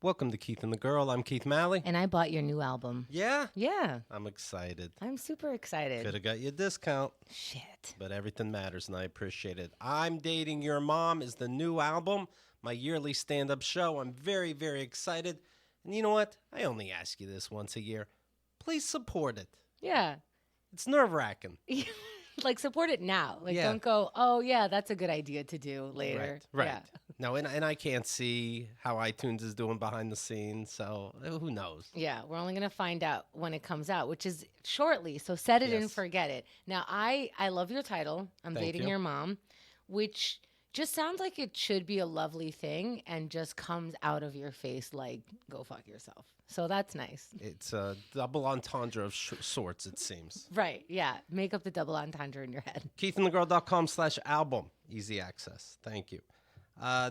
Welcome to Keith and the Girl. I'm Keith Malley. And I bought your new album. Yeah? Yeah. I'm excited. I'm super excited. Could have got you a discount. Shit. But everything matters, and I appreciate it. I'm Dating Your Mom is the new album, my yearly stand-up show. I'm very, very excited. And you know what? I only ask you this once a year. Please support it. Yeah. It's nerve-wracking. Like, support it now. Like, Yeah. Don't go, oh, yeah, that's a good idea to do later. Right. Yeah. No, and I can't see how iTunes is doing behind the scenes, so who knows? Yeah, we're only going to find out when it comes out, which is shortly. So set it and Yes. forget it. Now, I love your title. I'm Thank Dating you. Your Mom, which just sounds like it should be a lovely thing and just comes out of your face like, go fuck yourself. So that's nice. It's a double entendre of sorts, it seems. Right, yeah. Make up the double entendre in your head. KeithAndTheGirl.com/album. Easy access. Thank you.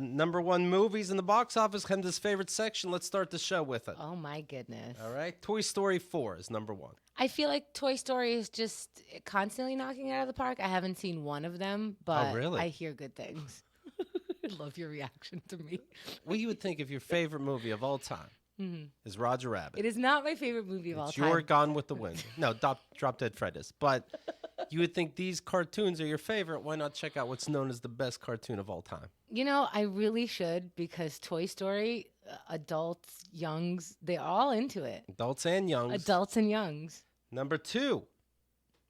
Number one movies in the box office. Kenda's favorite section. Let's start the show with it. Oh, my goodness. All right. Toy Story 4 is number one. I feel like Toy Story is just constantly knocking it out of the park. I haven't seen one of them, but really? I hear good things. I love your reaction to me. Well, you would think if your favorite movie of all time is Roger Rabbit. It is not my favorite movie of all It's time. your Gone with the Wind. No, Drop Dead Fred is. But you would think these cartoons are your favorite. Why not check out what's known as the best cartoon of all time? You know, I really should because Toy Story, adults, youngs, they're all into it. Adults and youngs. Adults and youngs. Number two.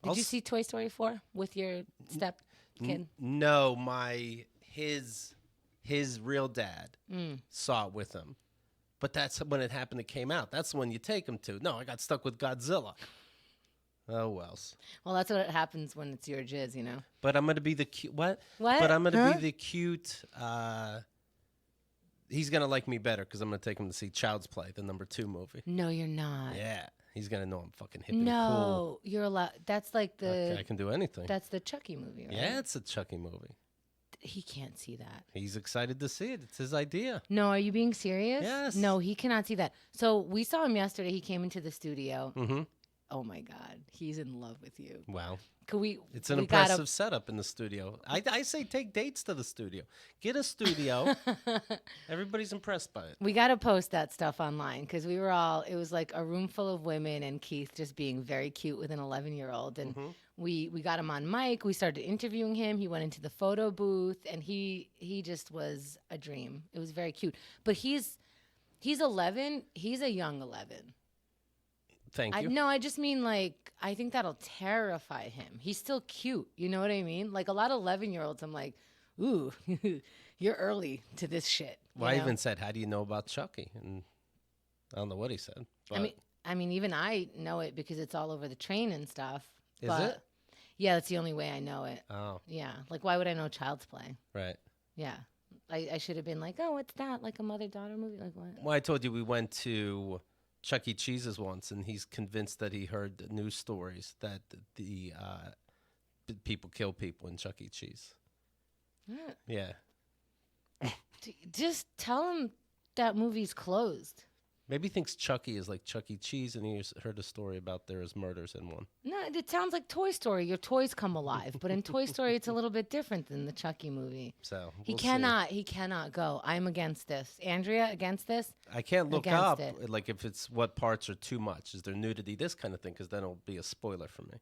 Did you see Toy Story 4 with your step kid? No, his real dad saw it with him. But that's when it happened. It came out. That's when you take him to. No, I got stuck with Godzilla. Oh, wells. Well, that's what happens when it's your jizz, you know. But I'm going to be the cute. What? What? But I'm going to be the cute. He's going to like me better because I'm going to take him to see Child's Play, the number 2 movie. No, you're not. Yeah. He's going to know I'm fucking hip and cool. No, you're allowed. That's like the. I can do anything. That's the Chucky movie, right? Yeah, it's a Chucky movie. He can't see that. He's excited to see it. It's his idea. No, are you being serious? Yes. No, he cannot see that. So we saw him yesterday. He came into the studio. Mm-hmm. Oh my God, he's in love with you. Wow. Could we? It's an we impressive setup in the studio. I say take dates to the studio. Get a studio. Everybody's impressed by it. We got to post that stuff online because we were all. It was like a room full of women and Keith just being very cute with an 11-year-old, and we got him on mic. We started interviewing him. He went into the photo booth, and he just was a dream. It was very cute. But he's 11. He's a young 11. Thank you. No, I just mean like I think that'll terrify him. He's still cute. You know what I mean? Like a lot of 11-year-olds, I'm like, ooh, you're early to this shit. Well, I even said, "How do you know about Chucky?" And I don't know what he said. But I mean, even I know it because it's all over the train and stuff. Is it? Yeah, that's the only way I know it. Oh, Yeah, like why would I know Child's Play? right. Yeah, I should have been like, oh, what's that? Like a mother-daughter movie? Like what? Well, I told you we went to Chuck E. Cheese's once, and he's convinced that he heard the news stories that the people kill people in Chuck E. Cheese. Yeah. Just tell him that movie's closed. Maybe he thinks Chucky is like Chuck E. Cheese, and he heard a story about there's murders in one. No, it sounds like Toy Story. Your toys come alive, but in Toy Story, it's a little bit different than the Chucky movie. So He we'll cannot go. I'm against this. Andrea, against this? see. I can't look Against up it. like if it's what parts are too much. Is there nudity? This kind of thing, because then it'll be a spoiler for me.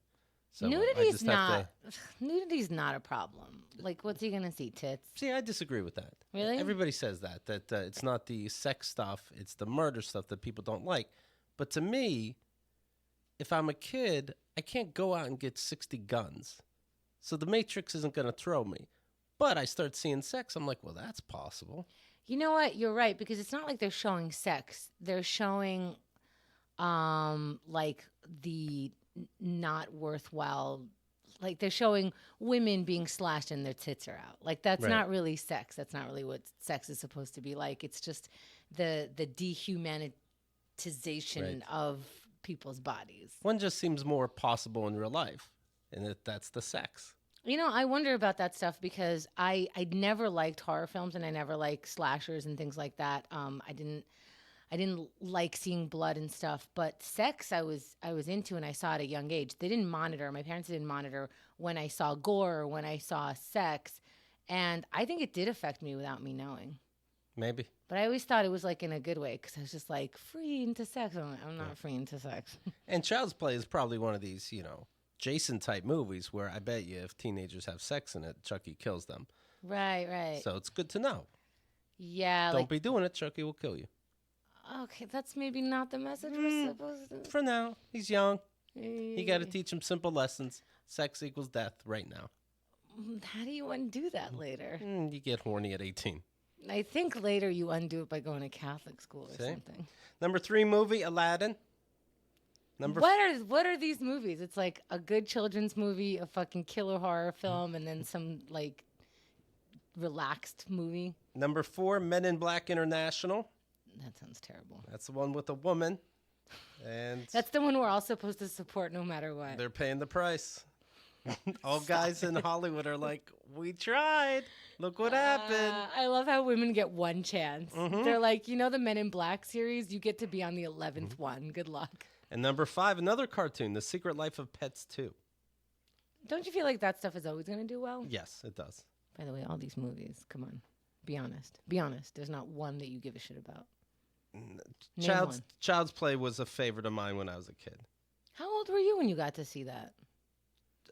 So I Nudity's just have not. Nudity's not a problem. Like, what's he gonna see? Tits? See, I disagree with that. Really? Everybody says that it's not the sex stuff, it's the murder stuff that people don't like. But to me, if I'm a kid, I can't go out and get 60 guns. So the Matrix isn't going to throw me. But I start seeing sex, I'm like, well, that's possible. You know what? You're right because it's not like they're showing sex. They're showing, like the not worthwhile. Like they're showing women being slashed and their tits are out. Like that's Right. not really sex. That's not really what sex is supposed to be like. It's just the dehumanization Right. of people's bodies. One just seems more possible in real life, and that's the sex. You know, I wonder about that stuff because I never liked horror films and I never liked slashers and things like that. I didn't like seeing blood and stuff, but sex I was into and I saw at a young age. They didn't monitor. My parents didn't monitor when I saw gore or when I saw sex, and I think it did affect me without me knowing. Maybe. But I always thought it was like in a good way because I was just like free into sex. I'm like, I'm not free into sex. And Child's Play is probably one of these, you know, Jason type movies where I bet you if teenagers have sex in it, Chucky kills them. Right. So it's good to know. Yeah. Don't be doing it. Chucky will kill you. Okay, that's maybe not the message we're supposed to. For now, he's young. You got to teach him simple lessons. Sex equals death right now. How do you undo that later? You get horny at 18. I think later you undo it by going to Catholic school or something. Number 3 movie, Aladdin. What are these movies? It's like a good children's movie, a fucking killer horror film, and then some like relaxed movie. Number 4, Men in Black International. That sounds terrible. That's the one with a woman. And that's the one we're all supposed to support no matter what. They're paying the price. All guys in Hollywood are like, we tried. Look what happened. I love how women get one chance. They're like, you know, the Men in Black series, you get to be on the 11th one. Good luck. And number 5, another cartoon, The Secret Life of Pets 2. Don't you feel like that stuff is always going to do well? Yes, it does. By the way, all these movies, come on. Be honest. Be honest. There's not one that you give a shit about. Child's Play was a favorite of mine when I was a kid. How old were you when you got to see that?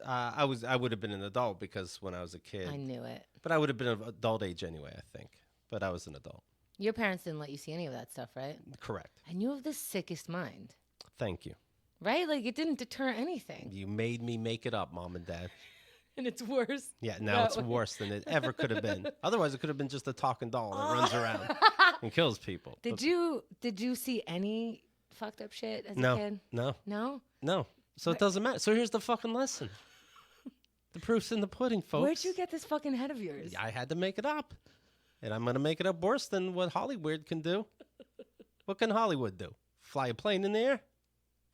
I would have been an adult because when I was a kid. I knew it. But I would have been of adult age anyway, I think. But I was an adult. Your parents didn't let you see any of that stuff, right? Correct. And you have the sickest mind. Thank you. Right? Like, it didn't deter anything. You made me make it up, Mom and Dad. And it's worse. Yeah, now it's worse than it ever could have been. Otherwise, it could have been just a talking doll that runs around and kills people. Did you see any fucked up shit as a kid? No. So it doesn't matter. So here's the fucking lesson. The proof's in the pudding, folks. Where'd you get this fucking head of yours? I had to make it up. And I'm going to make it up worse than what Hollywood can do. What can Hollywood do? Fly a plane in the air?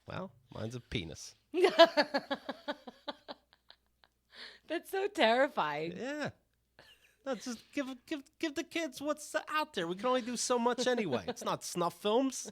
Well, mine's a penis. That's so terrifying. Yeah. No, just give the kids what's out there. We can only do so much anyway. It's not snuff films.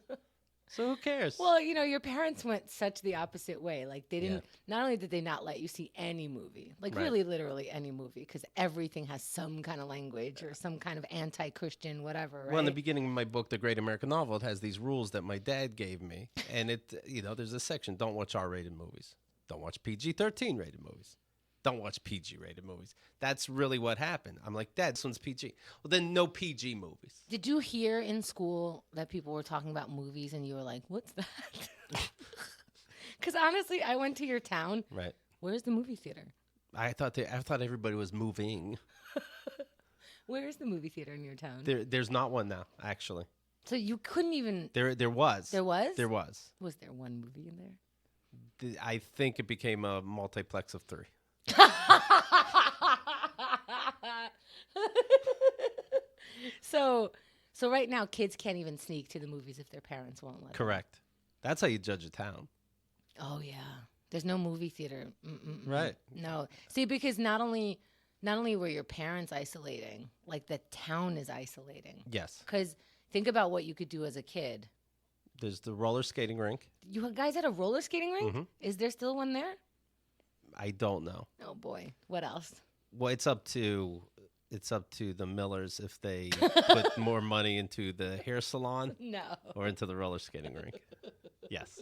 So who cares? Well, you know, your parents went such the opposite way. Like, they didn't, not only did they not let you see any movie, like really literally any movie, because everything has some kind of language or some kind of anti-Christian whatever, right? Well, in the beginning of my book, The Great American Novel, it has these rules that my dad gave me. And it, you know, there's a section, don't watch R-rated movies. Don't watch PG-13 rated movies. Don't watch PG-rated movies. That's really what happened. I'm like, Dad, this one's PG. Well, then no PG movies. Did you hear in school that people were talking about movies and you were like, what's that? Because honestly, I went to your town. Right. Where's the movie theater? I thought everybody was moving. Where's the movie theater in your town? There's not one now, actually. So you couldn't even... There was. There was? There was. Was there one movie in there? I think it became a multiplex of 3. So right now kids can't even sneak to the movies if their parents won't let them. Correct. That's how you judge a town. Oh yeah. There's no movie theater. Right. No. See, because not only were your parents isolating, like the town is isolating. Yes. Because think about what you could do as a kid. There's the roller skating rink. You guys had a roller skating rink? Mm-hmm. Is there still one there? I don't know. Oh boy. What else? Well, it's up to the Millers if they put more money into the hair salon or into the roller skating rink. Yes.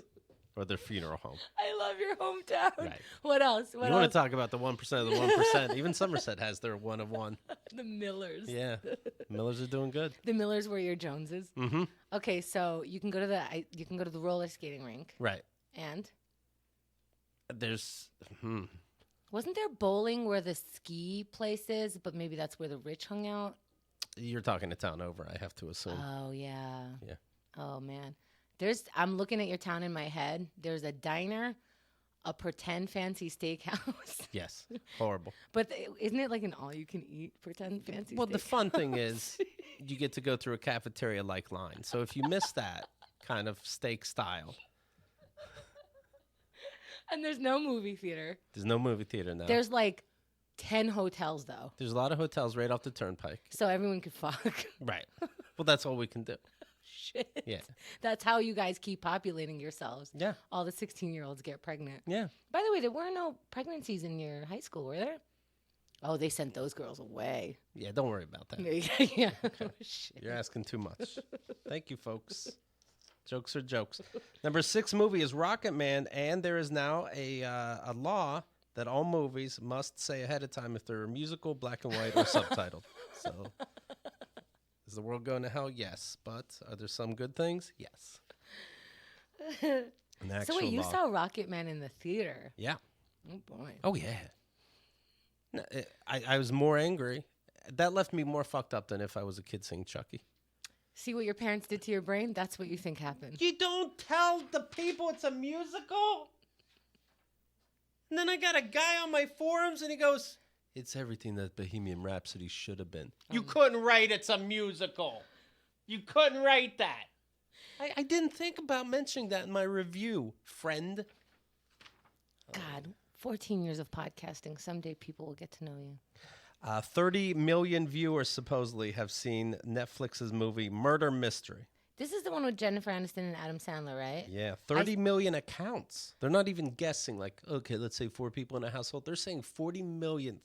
Or their funeral home. I love your hometown. Right. What else? You want to talk about the 1% of the 1%. Even Somerset has their one of one. The Millers. Yeah. Millers are doing good. The Millers were your Joneses? Mm-hmm. Okay, so you can go to the roller skating rink. Right. And? There's... Wasn't there bowling where the ski place is, but maybe that's where the rich hung out? You're talking a town over, I have to assume. Oh, yeah. Yeah. Oh, man. I'm looking at your town in my head. There's a diner, a pretend fancy steakhouse. Yes. Horrible. But isn't it like an all-you-can-eat pretend fancy Well, steakhouse? the fun thing is you get to go through a cafeteria-like line. So if you miss that kind of steak style... And there's no movie theater. There's no movie theater now. There's like 10 hotels, though. There's a lot of hotels right off the turnpike. So everyone could fuck. Right. Well, that's all we can do. Shit. Yeah. That's how you guys keep populating yourselves. Yeah. All the 16-year-olds get pregnant. Yeah. By the way, there were no pregnancies in your high school, were there? Oh, they sent those girls away. Yeah, don't worry about that. Yeah. Okay. Shit. You're asking too much. Thank you, folks. Jokes are jokes. Number 6 movie is Rocket Man, and there is now a law that all movies must say ahead of time if they're musical, black and white, or subtitled. So, is the world going to hell? Yes. But are there some good things? Yes. An actual So wait, you law. saw Rocket Man in the theater? Yeah. Oh boy. Oh, yeah. No, I was more angry. That left me more fucked up than if I was a kid seeing Chucky. See what your parents did to your brain? That's what you think happened. You don't tell the people it's a musical? And then I got a guy on my forums and he goes, it's everything that Bohemian Rhapsody should have been. You couldn't write it's a musical. You couldn't write that. I didn't think about mentioning that in my review, friend. God, 14 years of podcasting. Someday people will get to know you. 30 million viewers supposedly have seen Netflix's movie Murder Mystery. This is the one with Jennifer Aniston and Adam Sandler, right? Yeah, 30 million accounts. They're not even guessing like, okay, let's say 4 people in a household. They're saying 30 million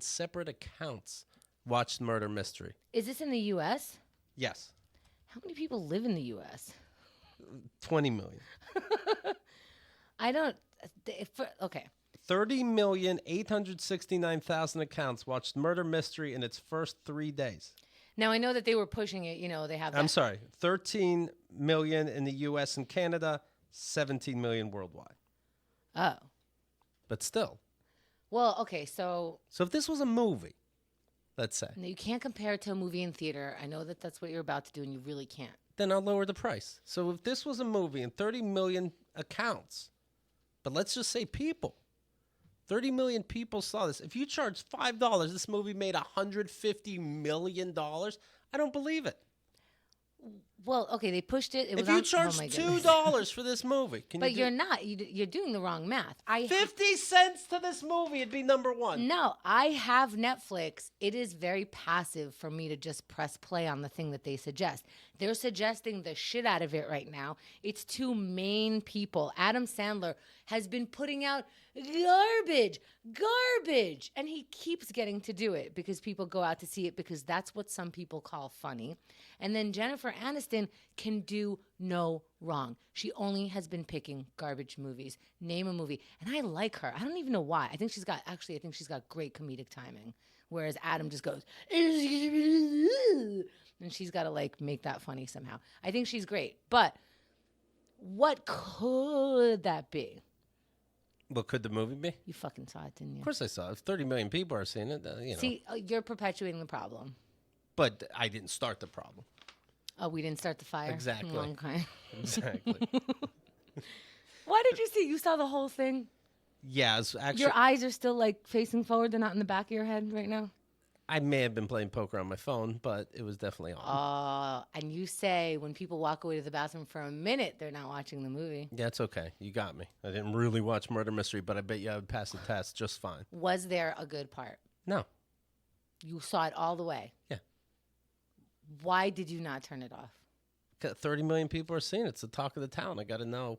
separate accounts watched Murder Mystery. Is this in the U.S.? Yes. How many people live in the U.S.? 20 million. I don't... Okay. 30,869,000 accounts watched Murder Mystery in its first 3 days. Now, I know that they were pushing it. You know, they have that. I'm sorry. 13 million in the U.S. and Canada, 17 million worldwide. Oh. But still. Well, okay, so... So if this was a movie, let's say. No, you can't compare it to a movie in theater. I know that that's what you're about to do, and you really can't. Then I'll lower the price. So if this was a movie and 30 million accounts, but let's just say people, 30 million people saw this. If you charge $5, this movie made $150 million. I don't believe it. Well, okay, they pushed it. If you charge $2 for this movie, but you're not. You're doing the wrong math. 50 cents to this movie, it'd be number one. No, I have Netflix. It is very passive for me to just press play on the thing that they suggest. They're suggesting the shit out of it right now. It's 2 main people. Adam Sandler has been putting out garbage, and he keeps getting to do it because people go out to see it because that's what some people call funny. And then Jennifer Aniston can do no wrong. She only has been picking garbage movies. Name a movie. And I like her. I don't even know why. I think she's got great comedic timing. Whereas Adam just goes, and she's got to like make that funny somehow. I think she's great. But what could that be? What could the movie be? You fucking saw it, didn't you? Of course I saw it. If 30 million people are seeing it, you know. See, you're perpetuating the problem. But I didn't start the problem. Oh, we didn't start the fire? Exactly. Okay. Exactly. Why did you see? You saw the whole thing? Yeah, it's actually... Your eyes are still like facing forward. They're not in the back of your head right now? I may have been playing poker on my phone, but it was definitely on. And you say when people walk away to the bathroom for a minute, they're not watching the movie. Yeah, it's okay. You got me. I didn't really watch Murder Mystery, but I bet you I would pass the test just fine. Was there a good part? No. You saw it all the way? Yeah. Why did you not turn it off? 30 million people are seeing it. It's the talk of the town. I got to know,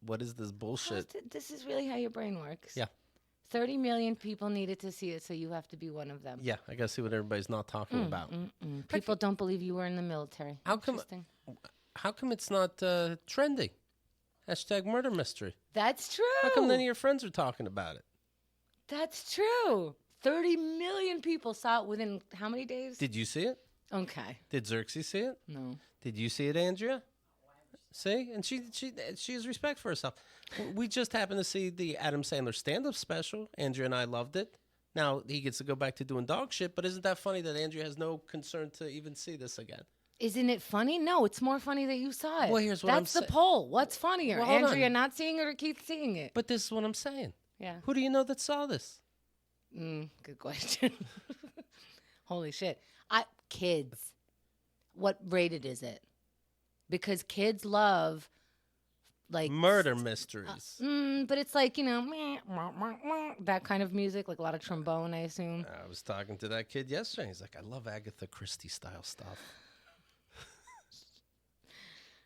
what is this bullshit? This is really how your brain works. Yeah. 30 million people needed to see it, so you have to be one of them. Yeah, I got to see what everybody's not talking about. People don't believe you were in the military. How come it's not trending? Hashtag Murder Mystery. That's true. How come none of your friends are talking about it? That's true. 30 million people saw it within how many days? Did you see it? Okay. Did Xerxes see it? No. Did you see it, Andrea? See? And she has respect for herself. We just happened to see the Adam Sandler stand-up special. Andrea and I loved it. Now, he gets to go back to doing dog shit, but isn't that funny that Andrea has no concern to even see this again? Isn't it funny? No, it's more funny that you saw it. Well, here's what That's the poll. What's funnier, well, Andrea not seeing it or Keith seeing it? But this is what I'm saying. Yeah. Who do you know that saw this? Good question. Holy shit. Kids. What rated is it? Because kids love like murder mysteries. But it's like, you know, that kind of music, like a lot of trombone, I assume. I was talking to that kid yesterday. He's like, I love Agatha Christie style stuff.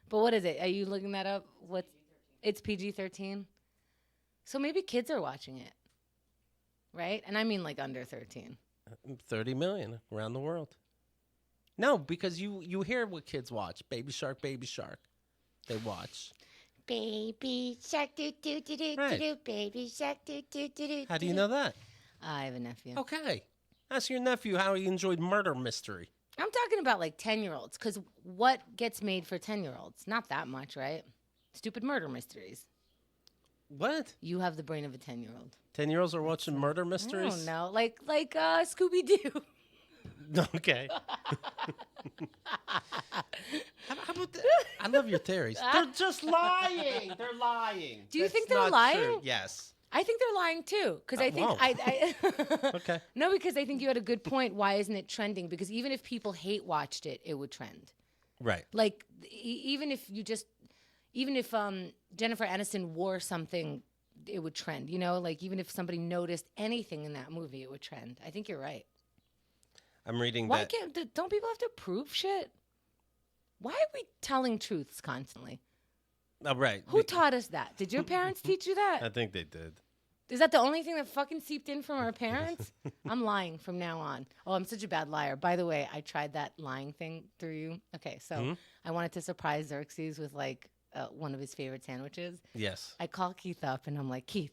But what is it? Are you looking that up? It's PG-13. So maybe kids are watching it. right? And I mean like under 13. 30 million around the world. No, because you hear what kids watch. Baby Shark, Baby Shark. They watch. Baby shark, do do do do Right. do, baby shark, do do do do. How do you know that? I have a nephew. Okay. Ask your nephew how he enjoyed murder mystery. I'm talking about like 10-year-olds, because what gets made for 10-year-olds? Not that much, right? Stupid murder mysteries. What? You have the brain of a 10-year-old. 10-year-olds are watching murder I mysteries? don't know, like Scooby Doo. Okay. How about that? I love your theories. They're just lying. They're lying. Do you That's think they're not lying? true. Yes. I think they're lying too, because I think whoa. I Okay. No, because I think you had a good point. Why isn't it trending? Because even if people hate watched it, it would trend. Right. Like even if Jennifer Aniston wore something, it would trend. You know, like even if somebody noticed anything in that movie, it would trend. I think you're right. I'm reading Why that. don't people have to prove shit? Why are we telling truths constantly? Oh, right. Who taught us that? Did your parents teach you that? I think they did. Is that the only thing that fucking seeped in from our parents? I'm lying from now on. Oh, I'm such a bad liar. By the way, I tried that lying thing through you. Okay, so I wanted to surprise Xerxes with like one of his favorite sandwiches. Yes. I call Keith up and I'm like, Keith,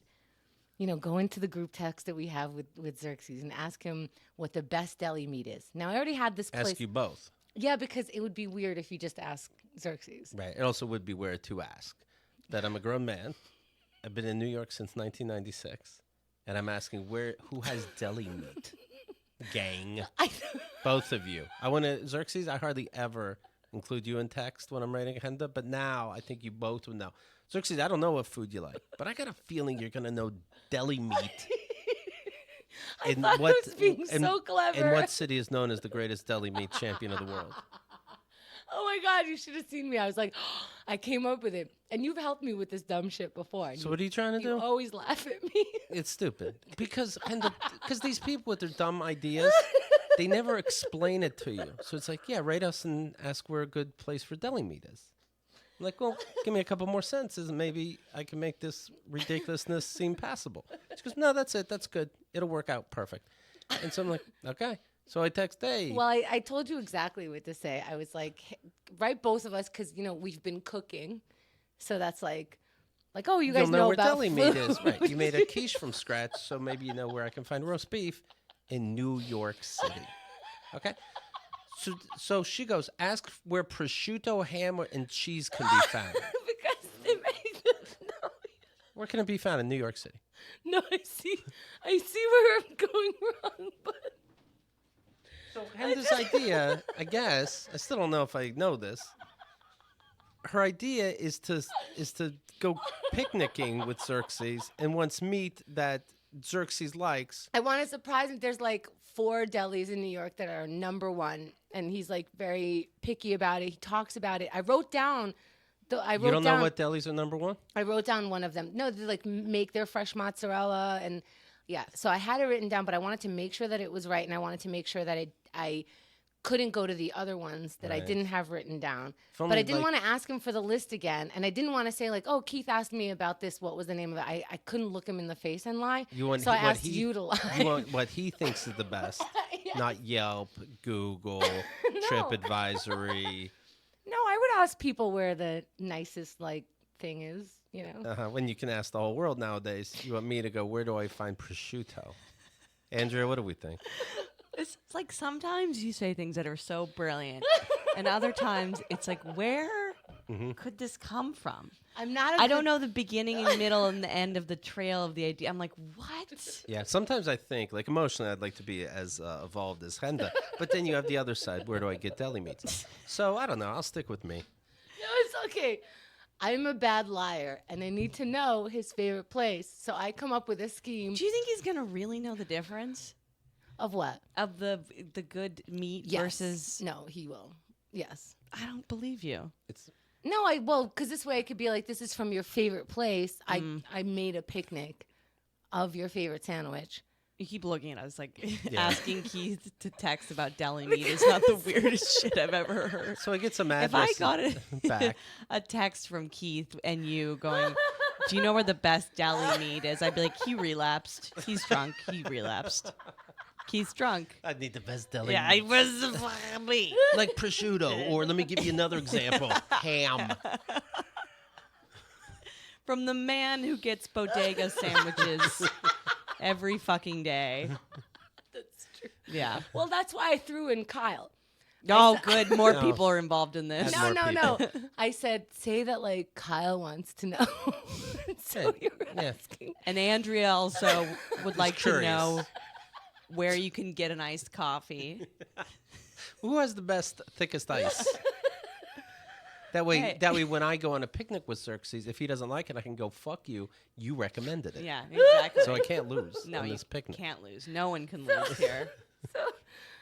go into the group text that we have with Xerxes and ask him what the best deli meat is. Now, I already had this place. Ask you both. Yeah, because it would be weird if you just asked Xerxes. Right. It also would be weird to ask that I'm a grown man. I've been in New York since 1996, and I'm asking who has deli meat. Gang. Both of you. I want to, Xerxes, I hardly ever include you in text when I'm writing agenda, but now I think you both would know. Xerxes, I don't know what food you like, but I got a feeling you're going to know deli meat. I thought I was being so clever. And what city is known as the greatest deli meat champion of the world? Oh my God, you should have seen me. I was like, I came up with it. And you've helped me with this dumb shit before. So what are you trying to do? You always laugh at me. It's stupid. Because these people with their dumb ideas, they never explain it to you. So it's like, yeah, write us and ask where a good place for deli meat is. I'm like, well, give me a couple more sentences and maybe I can make this ridiculousness seem passable. She goes, no, that's it. That's good. It'll work out perfect. And so I'm like, okay. So I text, hey. Well, I told you exactly what to say. I was like, write both of us because, we've been cooking. So that's like, oh, you guys You'll know where about deli food. meat is. Right. You made a quiche from scratch, so maybe you know where I can find roast beef in New York City. Okay? So she goes, ask where prosciutto, ham, and cheese can be found. Because they make no. Where can it be found in New York City? No, I see where I'm going wrong, but So Henda's idea, I guess, I still don't know if I know this. Her idea is to go picnicking with Xerxes and wants meat that Xerxes likes. I want to surprise him. There's like 4 delis in New York that are number one, and he's like very picky about it. He talks about it. I wrote down. You don't know what delis are number one? I wrote down one of them. No, they like make their fresh mozzarella and yeah. So I had it written down, but I wanted to make sure that it was right, and I wanted to make sure that I couldn't go to the other ones that I didn't have written down. But I didn't want to ask him for the list again, and I didn't want to say like, "Oh, Keith asked me about this. What was the name of it?" I couldn't look him in the face and lie. So I asked you to lie. You want what he thinks is the best, not Yelp, Google, TripAdvisory. No, I would ask people where the nicest thing is. When you can ask the whole world nowadays, you want me to go, where do I find prosciutto? Andrea, what do we think? It's like sometimes you say things that are so brilliant, and other times it's like, where could this come from? I don't know the beginning and middle and the end of the trail of the idea. I'm like, what? Yeah, sometimes I think, like emotionally, I'd like to be as evolved as Henda. But then you have the other side. Where do I get deli meats? So I don't know. I'll stick with me. No, it's okay. I'm a bad liar, and I need to know his favorite place. So I come up with a scheme. Do you think he's gonna really know the difference of what? Of the good meat versus? No, he will. Yes. I don't believe you. No, because this way I could be like, this is from your favorite place. I made a picnic of your favorite sandwich. You keep looking at us like asking Keith to text about deli meat is not the weirdest shit I've ever heard. So I get some If addresses I got back. a text from Keith and you going, Do you know where the best deli meat is? I'd be like, he relapsed. He's drunk. He relapsed. Keith's drunk. I need the best deli. Yeah, meats. I was me. Like prosciutto, or let me give you another example, ham. From the man who gets bodega sandwiches every fucking day. That's true. Yeah. Well, that's why I threw in Kyle. Oh, good. More people are involved in this. More No. I said, say that like Kyle wants to know. So you were asking. And Andrea also would like to curious. know where you can get an iced coffee. Who has the best, thickest ice? That way, when I go on a picnic with Xerxes, if he doesn't like it, I can go, fuck you. You recommended it. Yeah, exactly. So I can't lose on you this picnic. can't lose. No one can lose here. So,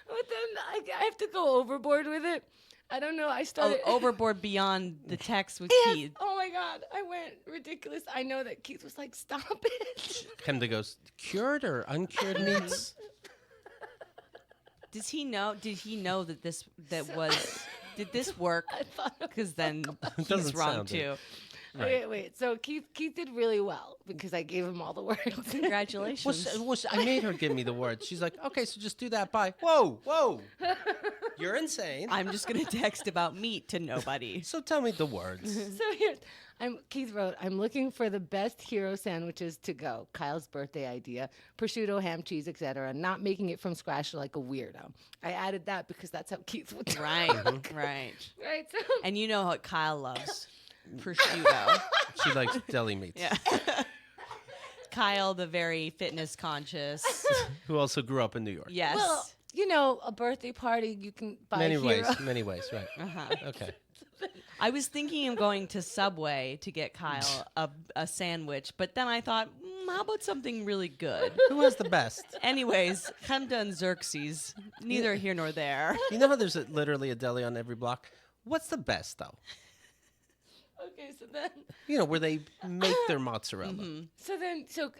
but then I have to go overboard with it. I don't know. I started Overboard beyond the text with Yes. Keith. Oh my God, I went ridiculous. I know that Keith was like, "Stop it." Him to go, cured or uncured meats? Does he know? Did he know that did this work? I thought it Because then he's doesn't wrong sound too. Right. Wait. So Keith did really well because I gave him all the words. Congratulations. I made her give me the words. She's like, okay, so just do that. Bye. Whoa. You're insane. I'm just gonna text about meat to nobody. So tell me the words. So Keith wrote, I'm looking for the best hero sandwiches to go. Kyle's birthday idea, prosciutto, ham, cheese, etc. Not making it from scratch like a weirdo. I added that because that's how Keith would talk. Right. Right. So And you know what Kyle loves? Prosciutto. She likes deli meats. Yeah. Kyle, the very fitness conscious. Who also grew up in New York. Yes. well, a birthday party you can buy Many hero. ways, right. Uh-huh. Okay. I was thinking of going to Subway to get Kyle a sandwich, but then I thought, how about something really good? Who has the best? Anyways, Chemda and Xerxes, neither here nor there. You know how there's literally a deli on every block? What's the best, though? Okay, so then You know, where they make their mozzarella. so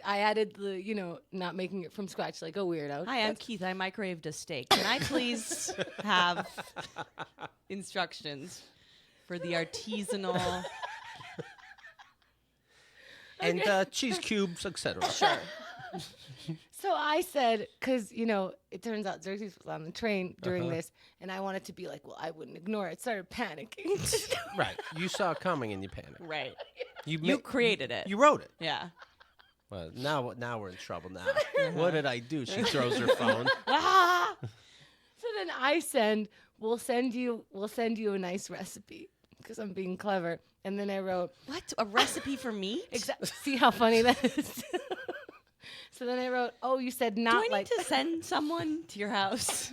I added the, not making it from scratch like a weirdo. Hi, I'm Keith. I microwaved a steak. Can I please have instructions for the artisanal? And cheese cubes, etc. Sure. So I said, because, it turns out Xerxes was on the train during this, and I wanted to be like, well, I wouldn't ignore it. Started panicking. Right. You saw it coming and you panicked. Right. You You created it. You wrote it. Yeah. Well, now we're in trouble now. What did I do? She throws her phone. So then I said, we'll send you a nice recipe because I'm being clever. And then I wrote, What? A recipe for meat? see how funny that is? So then I wrote, oh, you said Do not I need like. to send someone to your house?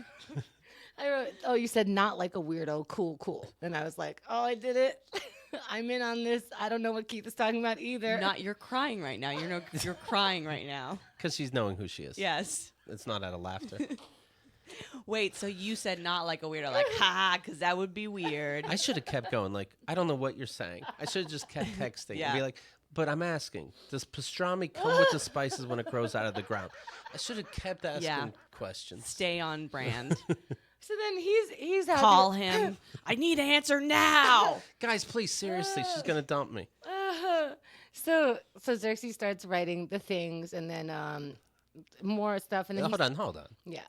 I wrote, oh, you said not like a weirdo. Cool. And I was like, oh, I did it. I'm in on this. I don't know what Keith is talking about either. You're crying right now. You're crying right now. Because she's knowing who she is. Yes. It's not out of laughter. Wait, so you said not like a weirdo, like ha, because that would be weird. I should have kept going. Like, I don't know what you're saying. I should have just kept texting and be Yeah. like, but I'm asking, does pastrami come with the spices when it grows out of the ground? I should have kept asking questions. Stay on brand. So then he's happy. Call him. I need an answer now. Guys, please, seriously, she's going to dump me. So Xerxes starts writing the things and then more stuff. And then Hold on. Yeah.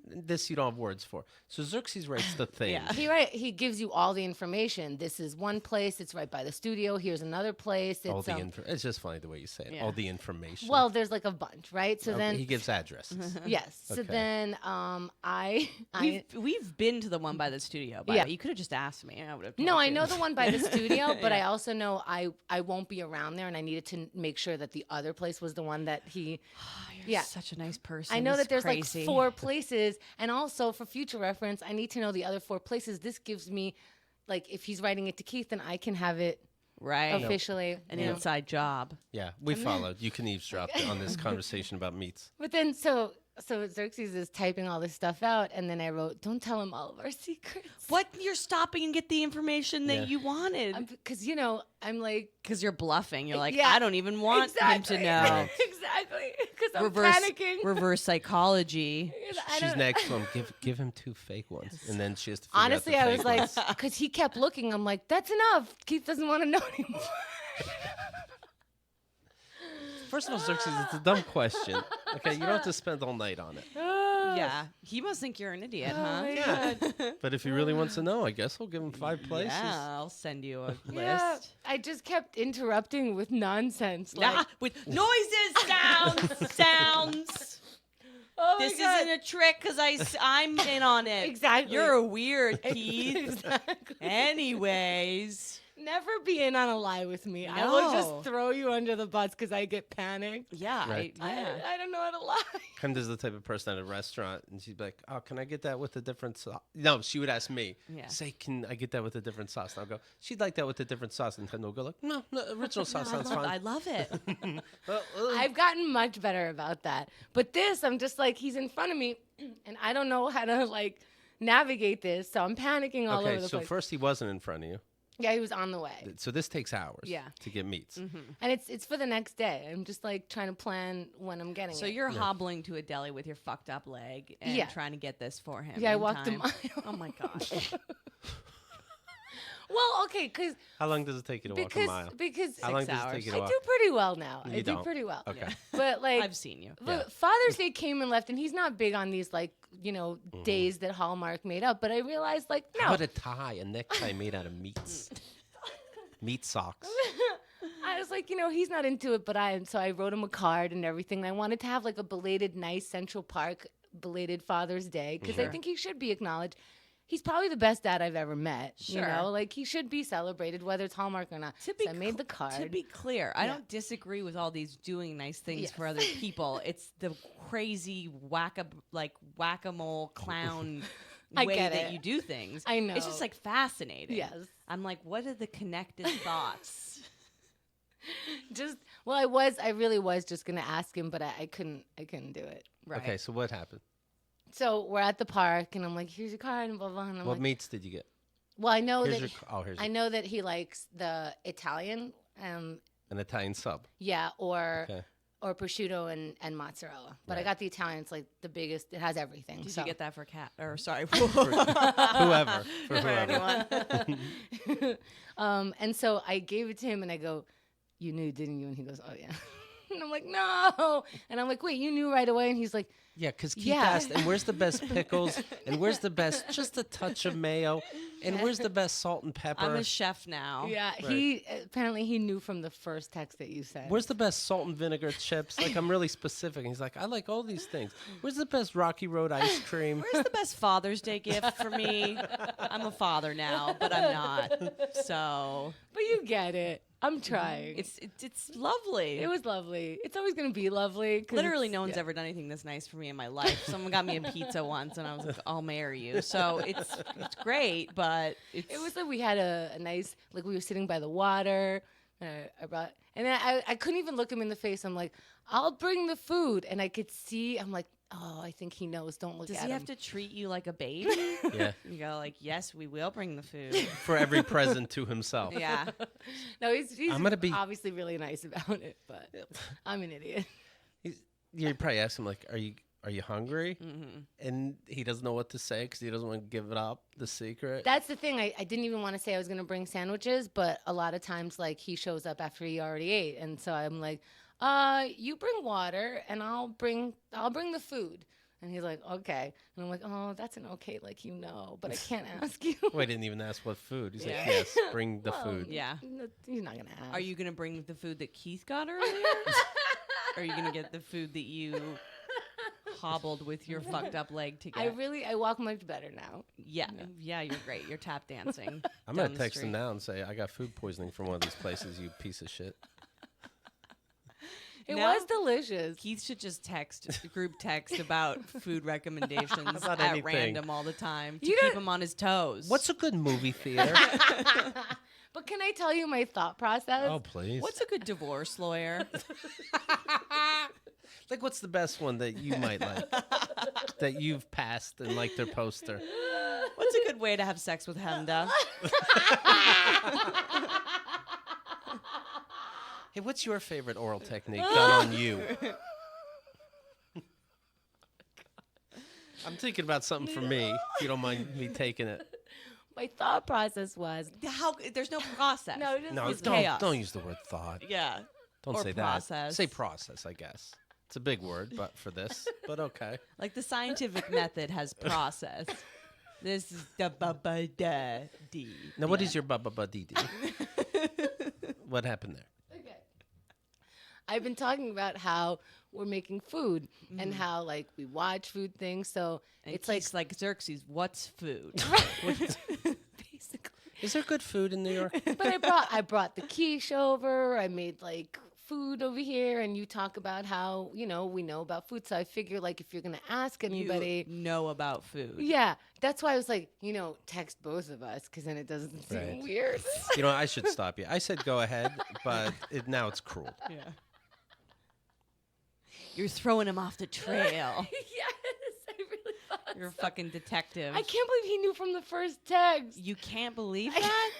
This you don't have words for. So Xerxes writes the thing. Yeah. He gives you all the information. This is one place. It's right by the studio. Here's another place. It's It's just funny the way you say it. Yeah. All the information. well, there's like a bunch, right? So Okay, then he gives addresses. yes. So Okay. then We've been to the one by the studio. By Yeah. the way. You could have just asked me. I would have. No, I know the one by the studio, but Yeah. I also know I won't be around there, and I needed to make sure that the other place was the one that he. You're such a nice person. I know This that there's is crazy. like 4 places, and also for future reference, I need to know the other 4 places. This gives me, like, if he's writing it to Keith, then I can have it right. officially. An you know. inside job. Yeah, we followed. You can eavesdrop on this conversation about meats. But then so Xerxes is typing all this stuff out, and then I wrote, "Don't tell him all of our secrets." What? You're stopping and get the information that Yeah. you wanted. Because I'm like, Because you're bluffing. You're like, Yeah. I don't even want him to know. Exactly. Because I'm Reverse, panicking. reverse psychology. I She's don't- next to him. Give him 2 fake ones, and then she has to. Figure Honestly, out I the was fake like, ones. because he kept looking. I'm like, that's enough. Keith doesn't want to know anymore. First of all, Xerxes, it's a dumb question. Okay, you don't have to spend all night on it. Yeah. He must think you're an idiot, huh? Yeah. But if he really wants to know, I guess we'll give him 5 places. Yeah, I'll send you a list. Yeah, I just kept interrupting with nonsense. Like, With noises, sounds. oh my This God. isn't a trick because I'm in on it. Exactly. You're a weird Keith. Exactly. Anyways. Never be in on a lie with me. I will No. just throw you under the bus because I get panicked. Yeah. Right. I don't know how to lie. Canda's the type of person at a restaurant, and she'd be like, "Oh, can I get that with a different sauce?" No, she would ask me, Yeah. "Say, can I get that with a different sauce?" And I'll go, "She'd like that with a different sauce," and Kendall will go like, "No, original sauce sounds I fine." love it. I've gotten much better about that. But this, I'm just like, he's in front of me, and I don't know how to like navigate this, so I'm panicking all over Okay, the so place. first he wasn't in front of you. Yeah, he was on the way. So this takes hours. Yeah. To get meats. And it's for the next day. I'm just like trying to plan when I'm getting So it. you're hobbling to a deli with your fucked up leg and Yeah. trying to get this for him. Yeah, I in walked a time. mile. Oh my gosh. Well, okay, because How long does it take you to walk a mile? because How long 6 does it hours. take you to I walk? do pretty well now. You I do don't. pretty well. Okay. But like I've seen you. Yeah. Father's Day came and left, and he's not big on these like days that Hallmark made up. But I realized like no, How about a tie, a necktie made out of meats? Meat socks. I was like he's not into it, but I am. So I wrote him a card and everything. And I wanted to have like a belated, nice Central Park belated Father's Day because I think he should be acknowledged. He's probably the best dad I've ever met. Sure. Like he should be celebrated, whether it's Hallmark or not. So I made the card. To be clear, I Yeah. don't disagree with all these doing nice things Yes. for other people. It's the crazy whack-a-mole clown I way get that it. you do things. I know. It's just like fascinating. Yes. I'm like, what are the connected thoughts? I really was just gonna ask him, but I couldn't do it. Right. Okay, so what happened? So we're at the park, and I'm like, "Here's your card," and blah blah. And I'm What like, meats did you get? "Well, I know Here's that here's I know that he likes the Italian, an Italian sub. yeah, or Okay. prosciutto and mozzarella. But I Right. got the Italian; it's like the biggest. It has everything. Did so. you get that for cat? Or sorry, Whoever. For For whoever. anyone. And so I gave it to him, and I go, "You knew, didn't you?" And he goes, "Oh yeah." And I'm like, "No." And I'm like, "Wait, you knew right away?" And he's like, Yeah, because Keith Yeah. asked, and where's the best pickles? And where's the best, just a touch of mayo? And where's the best salt and pepper? I'm a chef now. "Yeah." He apparently he knew from the first text that you said. Where's the best salt and vinegar chips? Like, I'm really specific. And he's like, I like all these things. Where's the best Rocky Road ice cream? Where's the best Father's Day gift for me? I'm a father now, but I'm not. So But you get it. I'm trying. it's lovely. It was lovely. It's always gonna be lovely. 'Cause Literally, it's- no one's yeah. ever done anything this nice for me in my life. Someone got me a pizza once, and I was like, "I'll marry you." So it's great, but It was like we had a nice like we were sitting by the water. I brought and then I couldn't even look him in the face. I'm like, "I'll bring the food," and I could see. I'm like, "Oh, I think he knows. Don't look Does at he him." have to treat you like a baby? Yeah, You go like, "Yes, we will bring the food." for every present to himself. Yeah. No, he's I'm gonna be- obviously really nice about it, but I'm an idiot. You probably ask him, like, are you hungry? And he doesn't know what to say because he doesn't want to give it up, the secret. That's the thing. I didn't even want to say I was going to bring sandwiches, but a lot of times, like, he shows up after he already ate. And so I'm like, you bring water and I'll bring the food. And he's like, okay. And I'm like, oh, that's an okay, like, but I can't ask you. Well, I didn't even ask what food. He's Yeah. like, yes, bring the Well, food. Yeah. No, he's not going to ask. Are you gonna bring the food that Keith got earlier? Or are you gonna get the food that you hobbled with your fucked up leg to get? I walk much better now. Yeah, you're great. You're tap dancing. I'm down going to the text him street. now and say, I got food poisoning from one of these places, you piece of shit. It Now- was delicious. Keith should just group text about food recommendations About at anything. random all the time to You keep don't- him on his toes. What's a good movie theater? But can I tell you my thought process? Oh, please. What's a good divorce lawyer? Like, what's the best one that you might like? That you've passed and liked their poster? What's a good way to have sex with Henda? Hey, what's your favorite oral technique done on you? I'm thinking about something for me, if you don't mind me taking it. My thought process was How? There's no process. no, just No, It's don't, chaos. don't use the word thought. Yeah. Don't or say process. that. Say process, I guess. It's a big word, but for this, but okay. Like the scientific method has process. This is the ba-ba-da-dee. Now, what is your ba-ba-ba-dee-dee? What happened there? Okay. I've been talking about how we're making food and how like we watch food things. So And it's like Xerxes, what's food? basically. Is there good food in New York? But I brought the quiche over. I made like food over here, and you talk about how we know about food. So I figure like if you're gonna ask anybody, You know about food. yeah, that's why I was like, text both of us because then it doesn't seem Right. weird. I should stop you. I said go ahead, but now it's cruel. Yeah. You're throwing him off the trail. Yes, I really thought You're a so. fucking detective. I can't believe he knew from the first text. You can't believe that?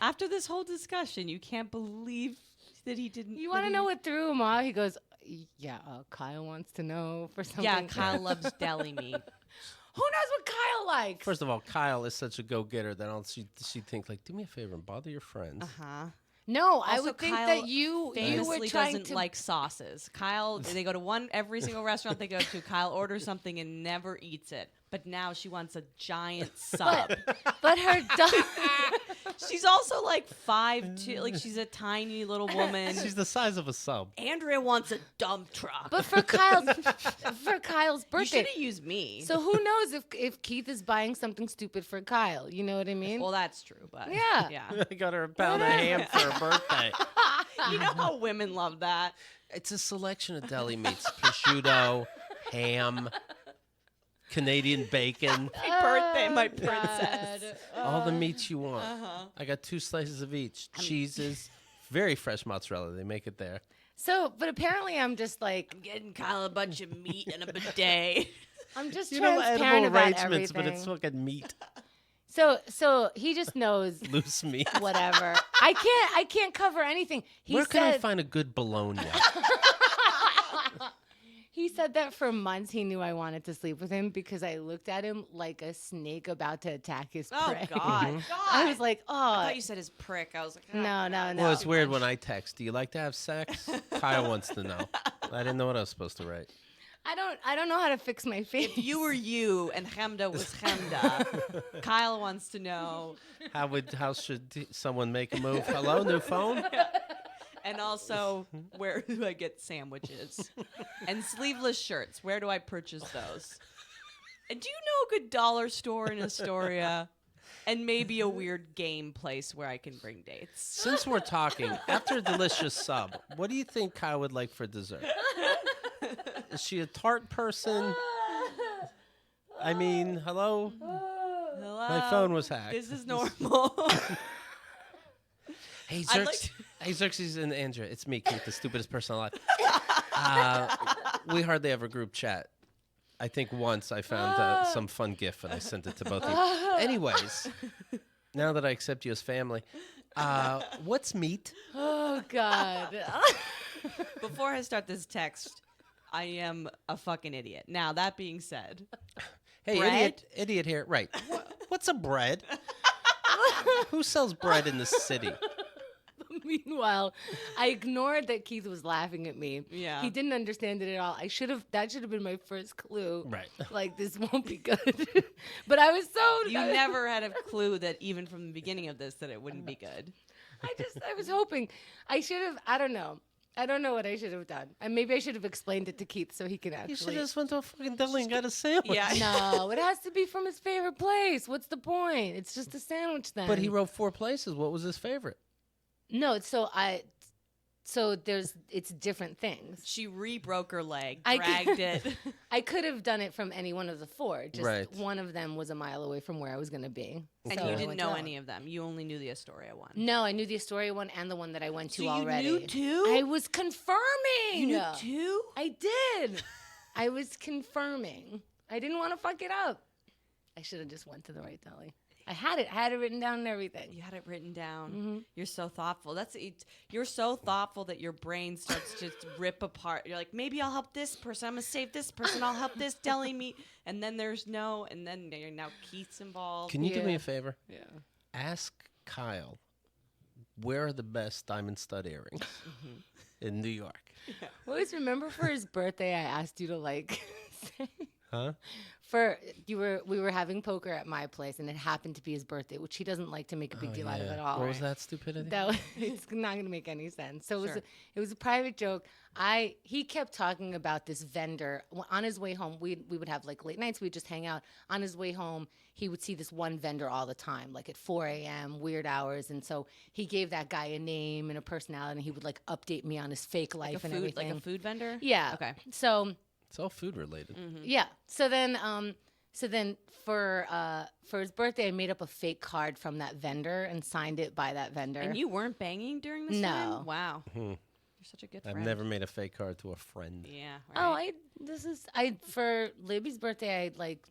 After this whole discussion, you can't believe that he didn't. You want to know what threw him off? He goes, yeah, Kyle wants to know for something. Yeah, Kyle loves deli meat. Who knows what Kyle likes? First of all, Kyle is such a go-getter that she'd think like, do me a favor and bother your friends. Uh-huh. No, I Also, would think Kyle that you were famously trying doesn't to like sauces. Kyle, they go to every single restaurant they go to. Kyle orders something and never eats it. But now she wants a giant sub. But her dog. She's also like 5'2", like she's a tiny little woman. She's the size of a sub. Andrea wants a dump truck. But for Kyle's you birthday. should have used me. So who knows if Keith is buying something stupid for Kyle? You know what I mean? Well, that's true, but Yeah. yeah. I got her a pound of ham for her birthday. You know how women love that. It's a selection of deli meats: prosciutto, ham, Canadian bacon, Happy birthday, my God. princess. all the meats you want. Uh-huh. I got 2 slices of each. Cheeses, very fresh mozzarella. They make it there. So, but apparently I'm just like, I'm getting Kyle a bunch of meat and a bidet. I'm just You know, transparent edible about arrangements, everything. but it's fucking meat, So he just knows loose meat. whatever. I can't cover anything. He Where can I said find a good bologna? he said that for months he knew I wanted to sleep with him because I looked at him like a snake about to attack his Oh, prey. God. I was like, I oh, thought you said his prick. I was like, oh, no. Well, it's weird when I text. Do you like to have sex? Kyle wants to know. I didn't know what I was supposed to write. I don't know how to fix my face. If you were you and Chemda was Chemda, Kyle wants to know. How should someone make a move? Hello, new phone? And also, where do I get sandwiches? And sleeveless shirts. Where do I purchase those? And do you know a good dollar store in Astoria? And maybe a weird game place where I can bring dates. Since we're talking, after a delicious sub, what do you think Kyle would like for dessert? Is she a tart person? I mean, hello? Hello? My phone was hacked. This is normal. Hey, I'd like Xerxes and Andrea. It's me, Keith, the stupidest person alive. We hardly ever group chat. I think once I found some fun GIF and I sent it to both of you. Anyways, now that I accept you as family, what's meat? Oh God. Before I start this text, I am a fucking idiot. Now, that being said, Hey, Bread? idiot here. Right. What's a bread? Who sells bread in the city? Meanwhile, I ignored that Keith was laughing at me. Yeah. He didn't understand it at all. That should have been my first clue. Right. Like, this won't be good. But I was so... you never had a clue that even from the beginning of this that it wouldn't be good. I was hoping. I should have... I don't know. I don't know what I should have done. And maybe I should have explained it to Keith so he can actually... You should have just went to a fucking deli and got a sandwich. Yeah. No, it has to be from his favorite place. What's the point? It's just a sandwich then. But he wrote 4 places. What was his favorite? No, it's different things. She re-broke her leg, I dragged it. I could have done it from any one of the 4. Just Right. one of them was a mile away from where I was going to be. And So you I didn't went to know that any of them. You only knew the Astoria one. No, I knew the Astoria one and the one that I went to So already. you knew 2? I was confirming. You knew 2? I did. I was confirming. I didn't want to fuck it up. I should have just went to the right deli. I had it written down and everything. You had it written down. Mm-hmm. You're so thoughtful. You're so thoughtful that your brain starts to rip apart. You're like, maybe I'll help this person. I'm gonna save this person. I'll help this deli meat. And then there's no. And then now Keith's involved. Can you do me Yeah. a favor? Yeah. Ask Kyle where are the best diamond stud earrings in New York? I always remember for his birthday, I asked you to like say, Huh? we were having poker at my place, and it happened to be his birthday, which he doesn't like to make a big deal out of at all. What was that stupidity? It's not going to make any sense. So it was a private joke. He kept talking about this vendor on his way home. We would have like late nights. We'd just hang out. On his way home, he would see this one vendor all the time, like at 4 a.m., weird hours. And so he gave that guy a name and a personality, and he would like update me on his fake life and everything. Like a food vendor? Yeah. Okay. So it's all food related. yeah. So then for his birthday, I made up a fake card from that vendor and signed it by that vendor. And you weren't banging during this time? No. Wow. You're such a good friend. I've never made a fake card to a friend. Yeah. Right. For Libby's birthday, I like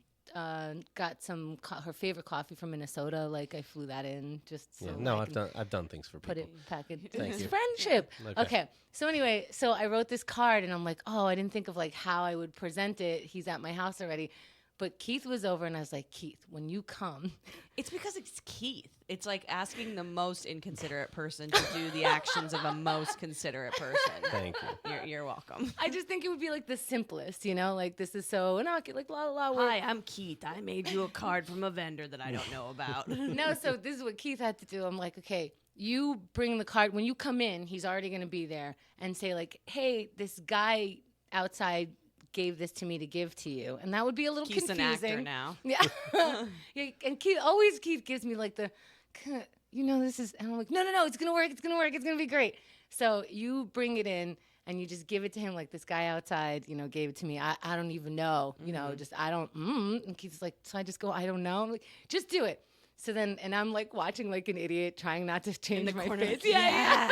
got her favorite coffee from Minnesota. Like I flew that in just so. Yeah, no, I've done things for people. Put it package. Thank you. Friendship. Okay. So anyway, so I wrote this card and I'm like, oh, I didn't think of like how I would present it. He's at my house already. But Keith was over and I was like, Keith, when you come. It's because it's Keith. It's like asking the most inconsiderate person to do the actions of a most considerate person. Thank you. You're welcome. I just think it would be like the simplest, like this is so innocuous, like la la la. Hi, I'm Keith. I made you a card from a vendor that I don't know about. No, so this is what Keith had to do. I'm like, okay, you bring the card. When you come in, he's already going to be there and say like, hey, this guy outside gave this to me to give to you. And that would be a little Keith's confusing. An actor now. Yeah. Yeah. And Keith gives me like this is, and I'm like, no, it's going to work. It's going to work. It's going to be great. So you bring it in and you just give it to him like this guy outside, gave it to me. I don't even know, I don't, and Keith's like, so I just go, I don't know. I'm like, just do it. So then, and I'm like watching like an idiot trying not to change my face. Yeah.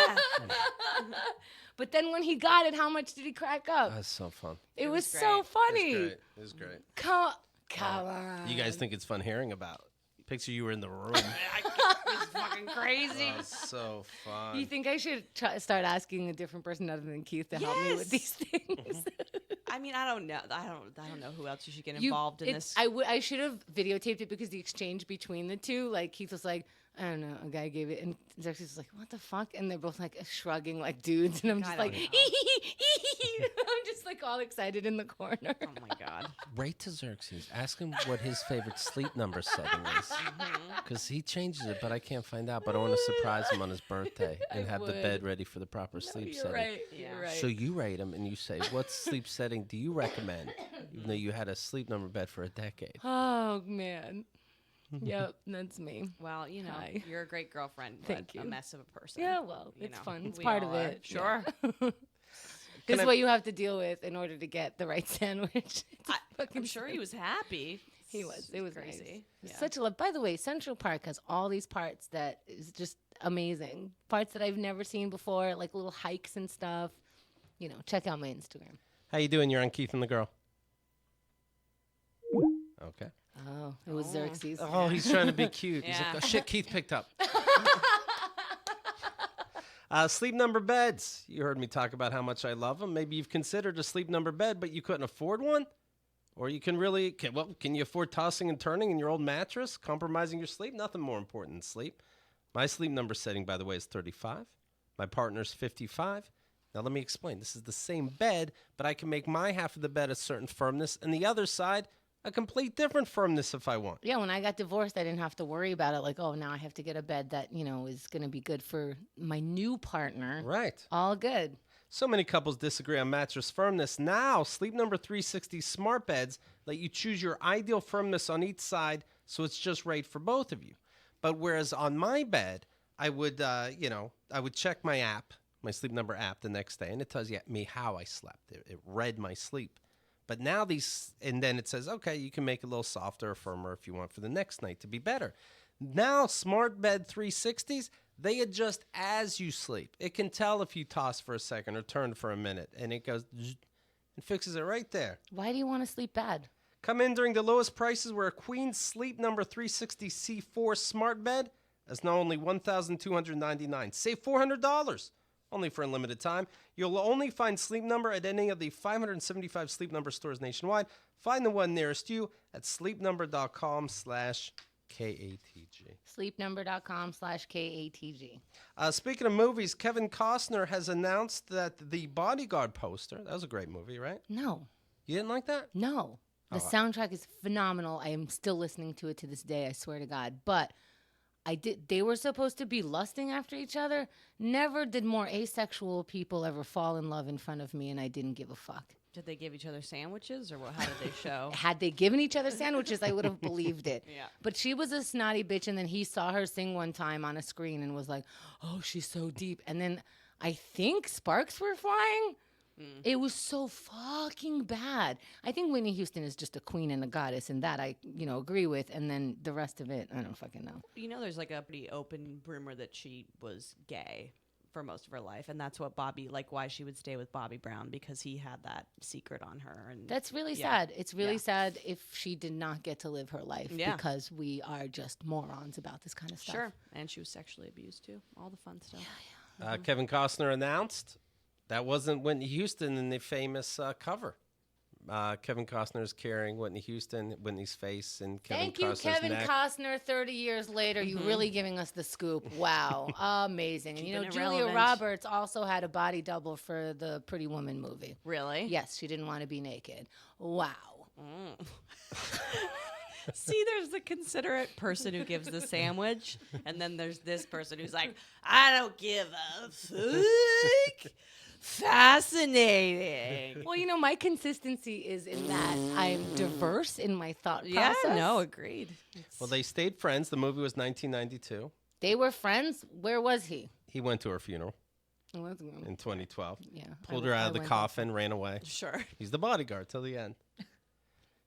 But then when he got it, how much did he crack up? That's so fun. It was so funny. It was great. Come on. You guys think it's fun hearing about? Picture you were in the room. It's fucking crazy. Oh, so fun. You think I should start asking a different person other than Keith to help me with these things? I mean, I don't know. I don't know who else you should get involved in this. I should have videotaped it because the exchange between the two, like Keith was like, I don't know, a guy gave it, and Xerxes was like, what the fuck? And they're both like shrugging like dudes, and I'm just like, I'm just like all excited in the corner. Oh my God. Write to Xerxes. Ask him what his favorite sleep number setting is. Because he changes it, but I can't find out. But I want to surprise him on his birthday and have the bed ready for the proper sleep setting. Right. You're right. So you rate him and you say, what sleep setting do you recommend? Even though you had a sleep number bed for a decade. Oh, man. Yep, that's me. Well, Hi. you're a great girlfriend, Thank but you. a mess of a person. Yeah, well, it's fun. It's We part of all are. it. Sure. Yeah. This is what you have to deal with in order to get the right sandwich. I'm sure he was happy. He was. It was crazy. Nice. Such a love. By the way, Central Park has all these parts that is just amazing. Parts that I've never seen before, like little hikes and stuff. Check out my Instagram. How you doing? You're on Keith and the Girl. Okay. Oh, it was Xerxes. Oh, he's trying to be cute. He's like, oh, shit, Keith picked up. Sleep number beds. You heard me talk about how much I love them. Maybe you've considered a sleep number bed, but you couldn't afford one? Or you can you afford tossing and turning in your old mattress, compromising your sleep? Nothing more important than sleep. My sleep number setting, by the way, is 35. My partner's 55. Now, let me explain. This is the same bed, but I can make my half of the bed a certain firmness, and the other side a complete different firmness if I want. Yeah, when I got divorced, I didn't have to worry about it. Like, oh, now I have to get a bed that, is going to be good for my new partner. Right. All good. So many couples disagree on mattress firmness. Now, Sleep Number 360 smart beds let you choose your ideal firmness on each side, so it's just right for both of you. But whereas on my bed, I would, I would check my app, my Sleep Number app the next day, and it tells me how I slept. It read my sleep. But now and then it says, okay, you can make it a little softer or firmer if you want for the next night to be better. Now, Smart Bed 360s, they adjust as you sleep. It can tell if you toss for a second or turn for a minute, and it goes and fixes it right there. Why do you want to sleep bad? Come in during the lowest prices where a Queen Sleep Number 360 C4 Smart Bed is now only $1,299. Save $400. Only for a limited time. You'll only find Sleep Number at any of the 575 Sleep Number stores nationwide. Find the one nearest you at sleepnumber.com/Keith. KATG. Sleepnumber.com/KATG. Speaking of movies, Kevin Costner has announced that the Bodyguard poster, that was a great movie, right? No. You didn't like that? No. The soundtrack is phenomenal. I am still listening to it to this day, I swear to God. But they were supposed to be lusting after each other. Never did more asexual people ever fall in love in front of me, and I didn't give a fuck. Did they give each other sandwiches, or how did they show? Had they given each other sandwiches, I would have believed it. Yeah. But she was a snotty bitch, and then he saw her sing one time on a screen and was like, oh, she's so deep. And then I think sparks were flying. It was so fucking bad. I think Whitney Houston is just a queen and a goddess, and that I, agree with. And then the rest of it, I don't fucking know. There's like a pretty open rumor that she was gay for most of her life, and that's what why she would stay with Bobby Brown, because he had that secret on her. And that's really sad. It's really sad if she did not get to live her life, because we are just morons about this kind of stuff. Sure, and she was sexually abused too. All the fun stuff. Yeah. Kevin Costner announced that wasn't Whitney Houston in the famous cover. Kevin Costner is carrying Whitney's face, and Thank you, Kevin Costner. 30 years later, you really giving us the scoop. Wow, amazing. And Julia Roberts also had a body double for the Pretty Woman movie. Really? Yes, she didn't want to be naked. Wow. See, there's the considerate person who gives the sandwich, and then there's this person who's like, I don't give a fuck. Fascinating. Well, my consistency is in that I'm diverse in my thought process. Yeah, no, agreed. Well, they stayed friends. The movie was 1992. They were friends? Where was he? He went to her funeral in 2012. Yeah. Pulled her out of the coffin, ran away. Sure. He's the bodyguard till the end.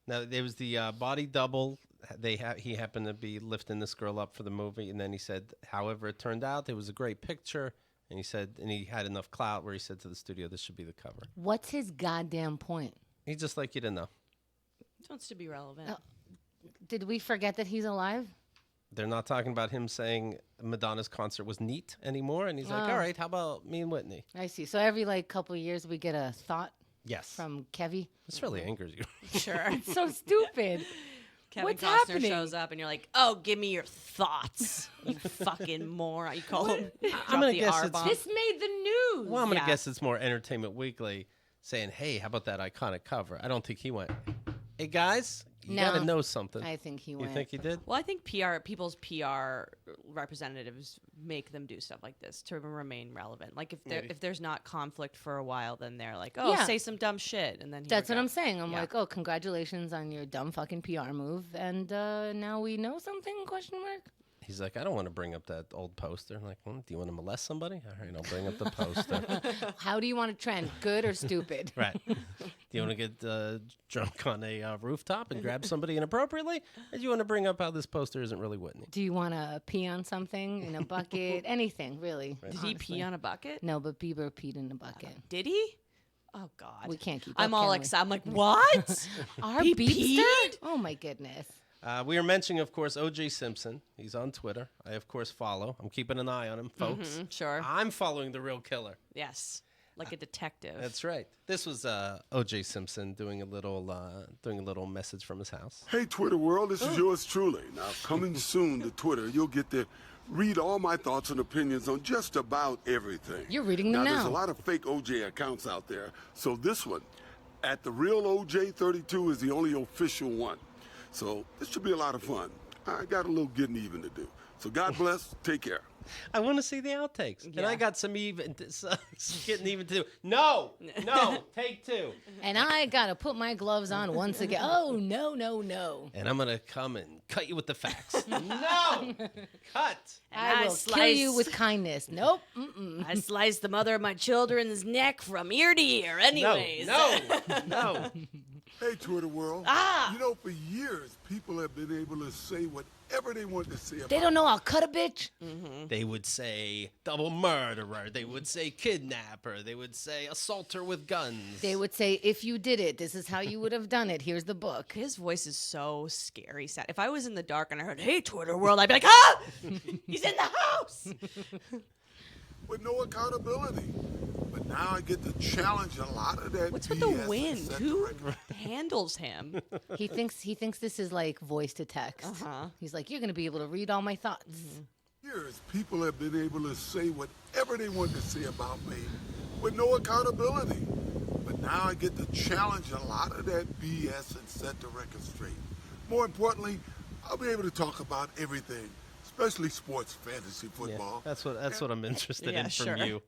Now, there was the body double. He happened to be lifting this girl up for the movie, and then he said, however it turned out, it was a great picture. And he said, and he had enough clout where he said to the studio, this should be the cover. What's his goddamn point? He's just like you to know. He wants to be relevant. Did we forget that he's alive? They're not talking about him saying Madonna's concert was neat anymore. And he's like, all right, how about me and Whitney? I see. So every couple of years we get a thought from Kevy? This really angers you. Sure. It's so stupid. Kevin Costner shows up, and you're like, "Oh, give me your thoughts, you fucking moron!" You call him. I'm gonna guess this made the news. Well, I'm gonna guess it's more Entertainment Weekly saying, "Hey, how about that iconic cover?" I don't think he went. Hey guys, you gotta know something. I think he went. You think he did? Well, I think people's PR representatives make them do stuff like this to remain relevant. Like if there's not conflict for a while, then they're like, "Oh, say some dumb shit," and then that's what I'm saying. I'm like, "Oh, congratulations on your dumb fucking PR move," and now we know something? ? He's like, I don't want to bring up that old poster. I'm like, do you want to molest somebody? All right, I'll bring up the poster. How do you want to trend? Good or stupid? Right. Do you want to get drunk on a rooftop and grab somebody inappropriately? Or do you want to bring up how this poster isn't really Whitney? Do you want to pee on something in a bucket? Anything, really. Right. Did he pee on a bucket? No, but Bieber peed in a bucket. Did he? Oh, God. We can't keep I'm all excited. I'm like, what? Our Beepster? Oh, my goodness. We are mentioning, of course, O.J. Simpson. He's on Twitter. I, of course, follow. I'm keeping an eye on him, folks. Mm-hmm, sure. I'm following the real killer. Yes, like a detective. That's right. This was O.J. Simpson doing a little message from his house. Hey, Twitter world, this is yours truly. Now, coming soon to Twitter, you'll get to read all my thoughts and opinions on just about everything. You're reading them now. There's a lot of fake O.J. accounts out there, so this one, at the real OJ32, is the only official one. So this should be a lot of fun. I got a little getting even to do. So God bless. Take care. I want to see the outtakes. Yeah. And I got some getting even to do. No, take two. And I got to put my gloves on once again. Oh, no. And I'm going to come and cut you with the facts. No, cut. I will kill you with kindness. Nope. I sliced the mother of my children's neck from ear to ear. Anyways. No. Hey, Twitter world. You know, for years, people have been able to say whatever they want to say about They don't know I'll cut a bitch. Mm-hmm. They would say double murderer. They would say kidnapper. They would say assaulter with guns. They would say, if you did it, this is how you would have done it. Here's the book. His voice is so scary. Sad. If I was in the dark and I heard, hey, Twitter world, I'd be like, ah! He's in the house! with no accountability. But now I get to challenge a lot of that. What's BS with the and wind? set the Who record. handles him? He thinks this is like voice to text. He's like, you're gonna be able to read all my thoughts. Years, people have been able to say whatever they want to say about me with no accountability. But now I get to challenge a lot of that BS and set the record straight. More importantly, I'll be able to talk about everything, especially sports, fantasy football. Yeah, that's what I'm interested in from sure. you.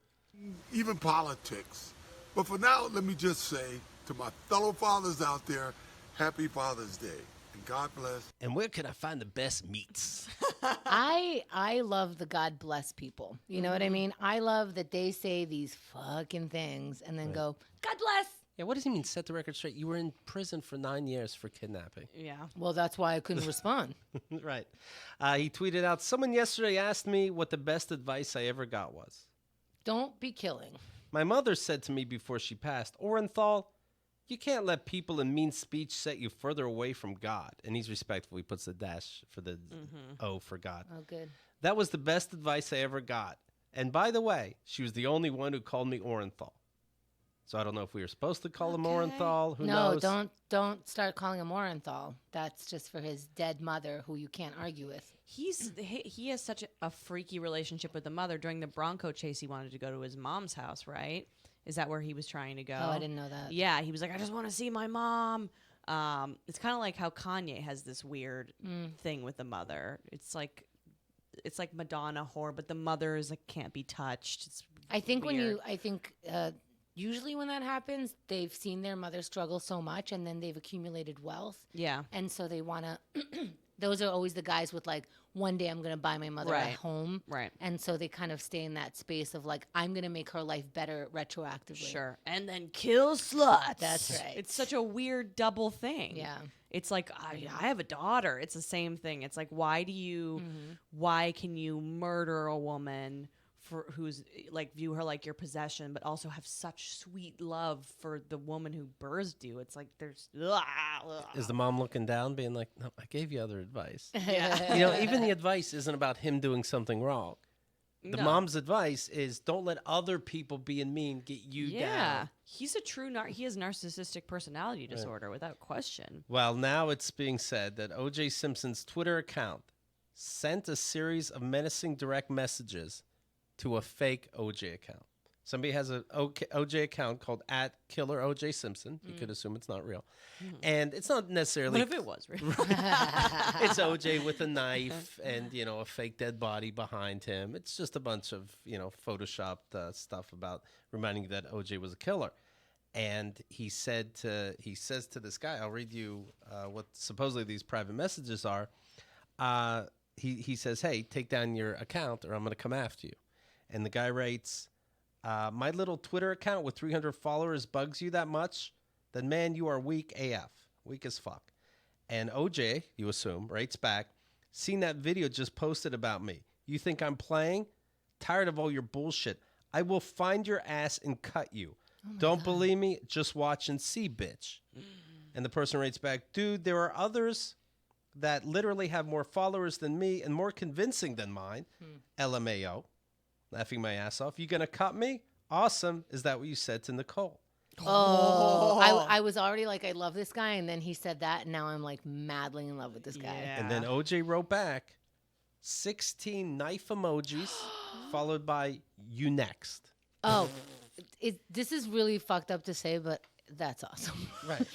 Even politics. But for now, let me just say to my fellow fathers out there, happy Father's Day. And God bless. And where can I find the best meats? I love the God bless people. You know what I mean? I love that they say these fucking things and then go, God bless. Yeah, what does he mean, set the record straight? You were in prison for 9 years for kidnapping. Yeah. Well, that's why I couldn't respond. Right. He tweeted out, someone yesterday asked me what the best advice I ever got was. Don't be killing. My mother said to me before she passed, Orenthal, you can't let people in mean speech set you further away from God. And he's respectful. He puts the dash for the O for God. Oh, good. That was the best advice I ever got. And by the way, she was the only one who called me Orenthal. So I don't know if we were supposed to call him Orenthal. Who knows? No, don't start calling him Orenthal. That's just for his dead mother, who you can't argue with. He has such a freaky relationship with the mother. During the Bronco chase, he wanted to go to his mom's house, right? Is that where he was trying to go? Oh, I didn't know that. Yeah, he was like, I just want to see my mom. It's kind of like how Kanye has this weird thing with the mother. It's like Madonna whore, but the mother is like can't be touched. It's I think weird. usually when that happens, they've seen their mother struggle so much, and then they've accumulated wealth. Yeah. And so they want to. Those are always the guys with like, one day I'm going to buy my mother a home. Right. And so they kind of stay in that space of like, I'm going to make her life better retroactively. Sure. And then kill sluts. That's right. It's such a weird double thing. Yeah. It's like, I have a daughter. It's the same thing. It's like, why can you murder a woman for who's like view her like your possession, but also have such sweet love for the woman who birthed you? It's like there's Is the mom looking down, being like, no, I gave you other advice? yeah. You know, even the advice isn't about him doing something wrong. The mom's advice is don't let other people being mean get you down. He's a true he has narcissistic personality disorder without question. Well, now it's being said that O.J. Simpson's Twitter account sent a series of menacing direct messages to a fake OJ account. Somebody has an OJ account called @KillerOJ_Simpson. You could assume it's not real. And it's not necessarily... What if it was real? It's OJ with a knife and, you know, a fake dead body behind him. It's just a bunch of, you know, photoshopped stuff about reminding you that OJ was a killer. And he says to this guy, I'll read you what supposedly these private messages are. He says, hey, take down your account or I'm going to come after you. And the guy writes, my little Twitter account with 300 followers bugs you that much? Then, man, you are weak AF. Weak as fuck. And OJ, you assume, writes back, seen that video just posted about me. You think I'm playing? Tired of all your bullshit. I will find your ass and cut you. Don't believe me? Just watch and see, bitch. And the person writes back, dude, there are others that literally have more followers than me and more convincing than mine. LMAO. Laughing my ass off. You gonna cut me? Awesome. Is that what you said to Nicole? Oh, I was already like, I love this guy. And then he said that. And now I'm like madly in love with this guy. Yeah. And then OJ wrote back 16 knife emojis followed by you next. Oh, this is really fucked up to say, but that's awesome. Right.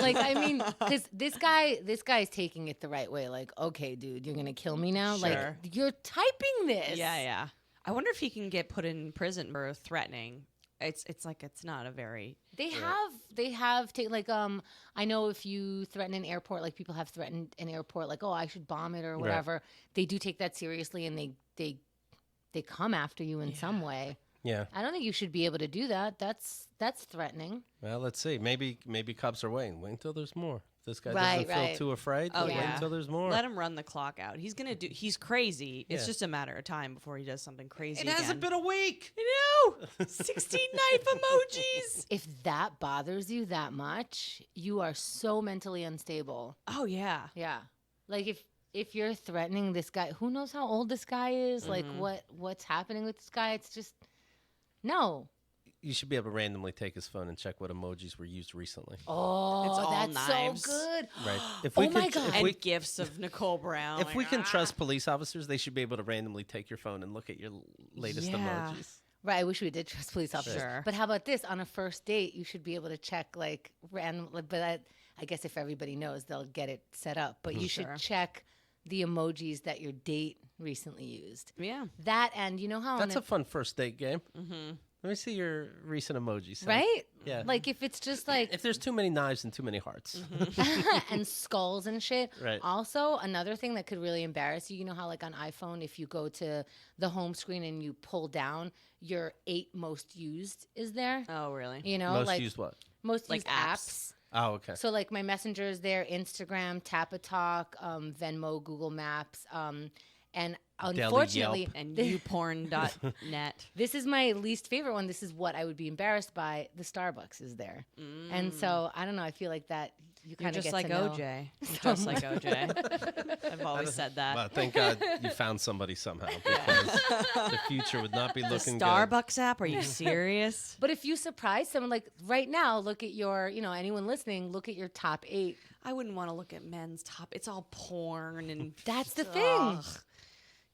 Like, I mean, because this guy's taking it the right way. Like, okay, dude, you're going to kill me now? Sure. Like, you're typing this. Yeah. I wonder if he can get put in prison for threatening. It's like it's not a very They have like I know if you threaten an airport, like people have threatened an airport, like, oh, I should bomb it or whatever. Right. They do take that seriously and they come after you in some way. Yeah. I don't think you should be able to do that. That's threatening. Well, let's see. Maybe cops are waiting. Wait until there's more. If this guy doesn't feel too afraid, wait until there's more. Let him run the clock out. He's crazy. It's just a matter of time before he does something crazy It hasn't been a week. I know. 16 knife emojis. If that bothers you that much, you are so mentally unstable. Oh, yeah. Yeah. Like if you're threatening this guy, who knows how old this guy is? Like what's happening with this guy? It's just, no. You should be able to randomly take his phone and check what emojis were used recently. Oh, It's all that's knives. so good. Right. If Oh my God. And gifts of Nicole Brown. If we can trust police officers, they should be able to randomly take your phone and look at your latest emojis. Right, I wish we did trust police officers. Sure. But how about this? On a first date, you should be able to check like random. But I guess if everybody knows, they'll get it set up. But you should check the emojis that your date recently used. Yeah. That and you know how That's a fun first date game. Mm-hmm. Let me see your recent emojis. Right? Yeah. Like if it's just like if there's too many knives and too many hearts. and skulls and shit. Right. Also, another thing that could really embarrass you, you know how like on iPhone, if you go to the home screen and you pull down, your 8 most used is there. Oh, really? You know, Most like used what? most Like used apps. Oh, okay. So like my Messenger is there, Instagram, Tap-a-Talk, Venmo, Google Maps, and unfortunately, Yelp. And youporn.net. this is my least favorite one. This is what I would be embarrassed by. The Starbucks is there, and so I don't know. I feel like that you You're kind of just get like to know. OJ. You're just like OJ. I've always said that. Well, thank God you found somebody somehow, because the future would not be The looking Starbucks app? Are you serious? But if you surprise someone, like right now, look at your, anyone listening, look at your top 8. I wouldn't want to look at men's top. It's all porn and That's the thing. Ugh.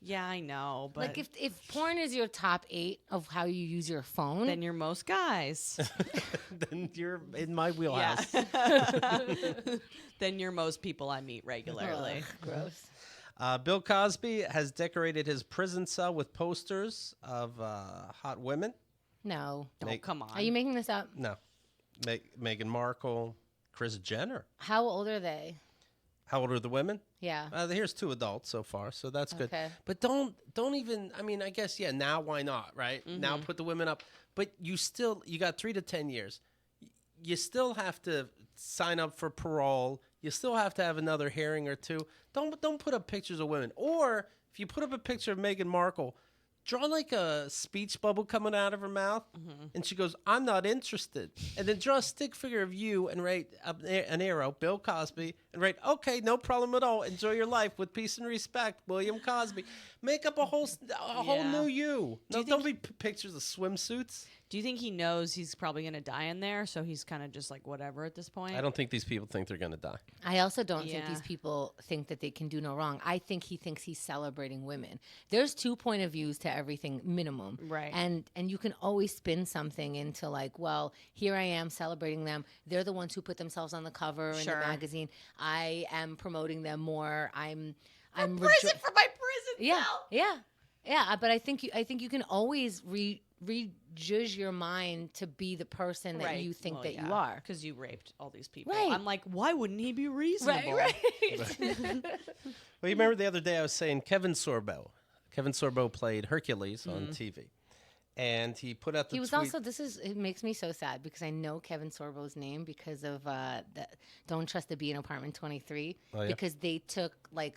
Yeah, I know, but Like if porn is your top 8 of how you use your phone, then you're most guys. good. Then you're in my wheelhouse. Then you're most people I meet regularly. gross. Bill Cosby has decorated his prison cell with posters of hot women. No. Oh, come on. Are you making this up? No. Meghan Markle, Kris Jenner. How old are they? How old are the women? Yeah. Here's 2 adults so far, so that's good. Okay. But don't even. I mean, I guess now why not, right? Now put the women up, but you got 3 to 10 years. You still have to sign up for parole. You still have to have another hearing or 2. Don't put up pictures of women. Or if you put up a picture of Meghan Markle, draw like a speech bubble coming out of her mouth, and she goes, "I'm not interested." And then draw a stick figure of you and write an arrow, Bill Cosby, and write, "Okay, no problem at all. Enjoy your life with peace and respect, William Cosby." Make up a whole new you. Don't be pictures of swimsuits. Do you think he knows he's probably going to die in there, so he's kind of just like whatever at this point? I don't think these people think they're going to die. I also don't think these people think that they can do no wrong. I think he thinks he's celebrating women. There's 2 point of views to everything, minimum. Right. And you can always spin something into like, well, here I am celebrating them. They're the ones who put themselves on the cover in the magazine. I am promoting them more. I'm prison for my prison cell. Yeah. But I think you can always rejudge your mind to be the person that you think you are. Because you raped all these people. Right. I'm like, why wouldn't he be reasonable? Right. Well, you remember the other day I was saying Kevin Sorbo. Kevin Sorbo played Hercules on TV. And he put out the He was tweet. also, it makes me so sad because I know Kevin Sorbo's name because of the Don't Trust the Bee in Apartment 23. Oh, yeah? Because they took like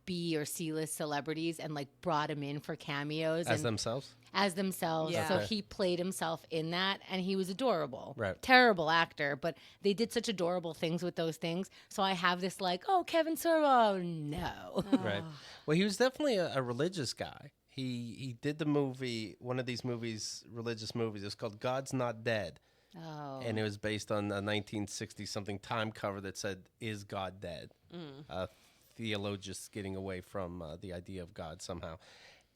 B or C-list celebrities and like brought him in for cameos. As themselves? As themselves. Yeah. So Okay. he played himself in that and he was adorable. Right. Terrible actor, but they did such adorable things with those things. So I have this like, oh, Kevin Sorbo, no. Right. Well, he was definitely a religious guy. He did the movie, one of these movies, religious movies. It was called God's Not Dead. Oh. And it was based on a 1960-something Time cover that said, "Is God Dead?" Theologians getting away from the idea of God somehow.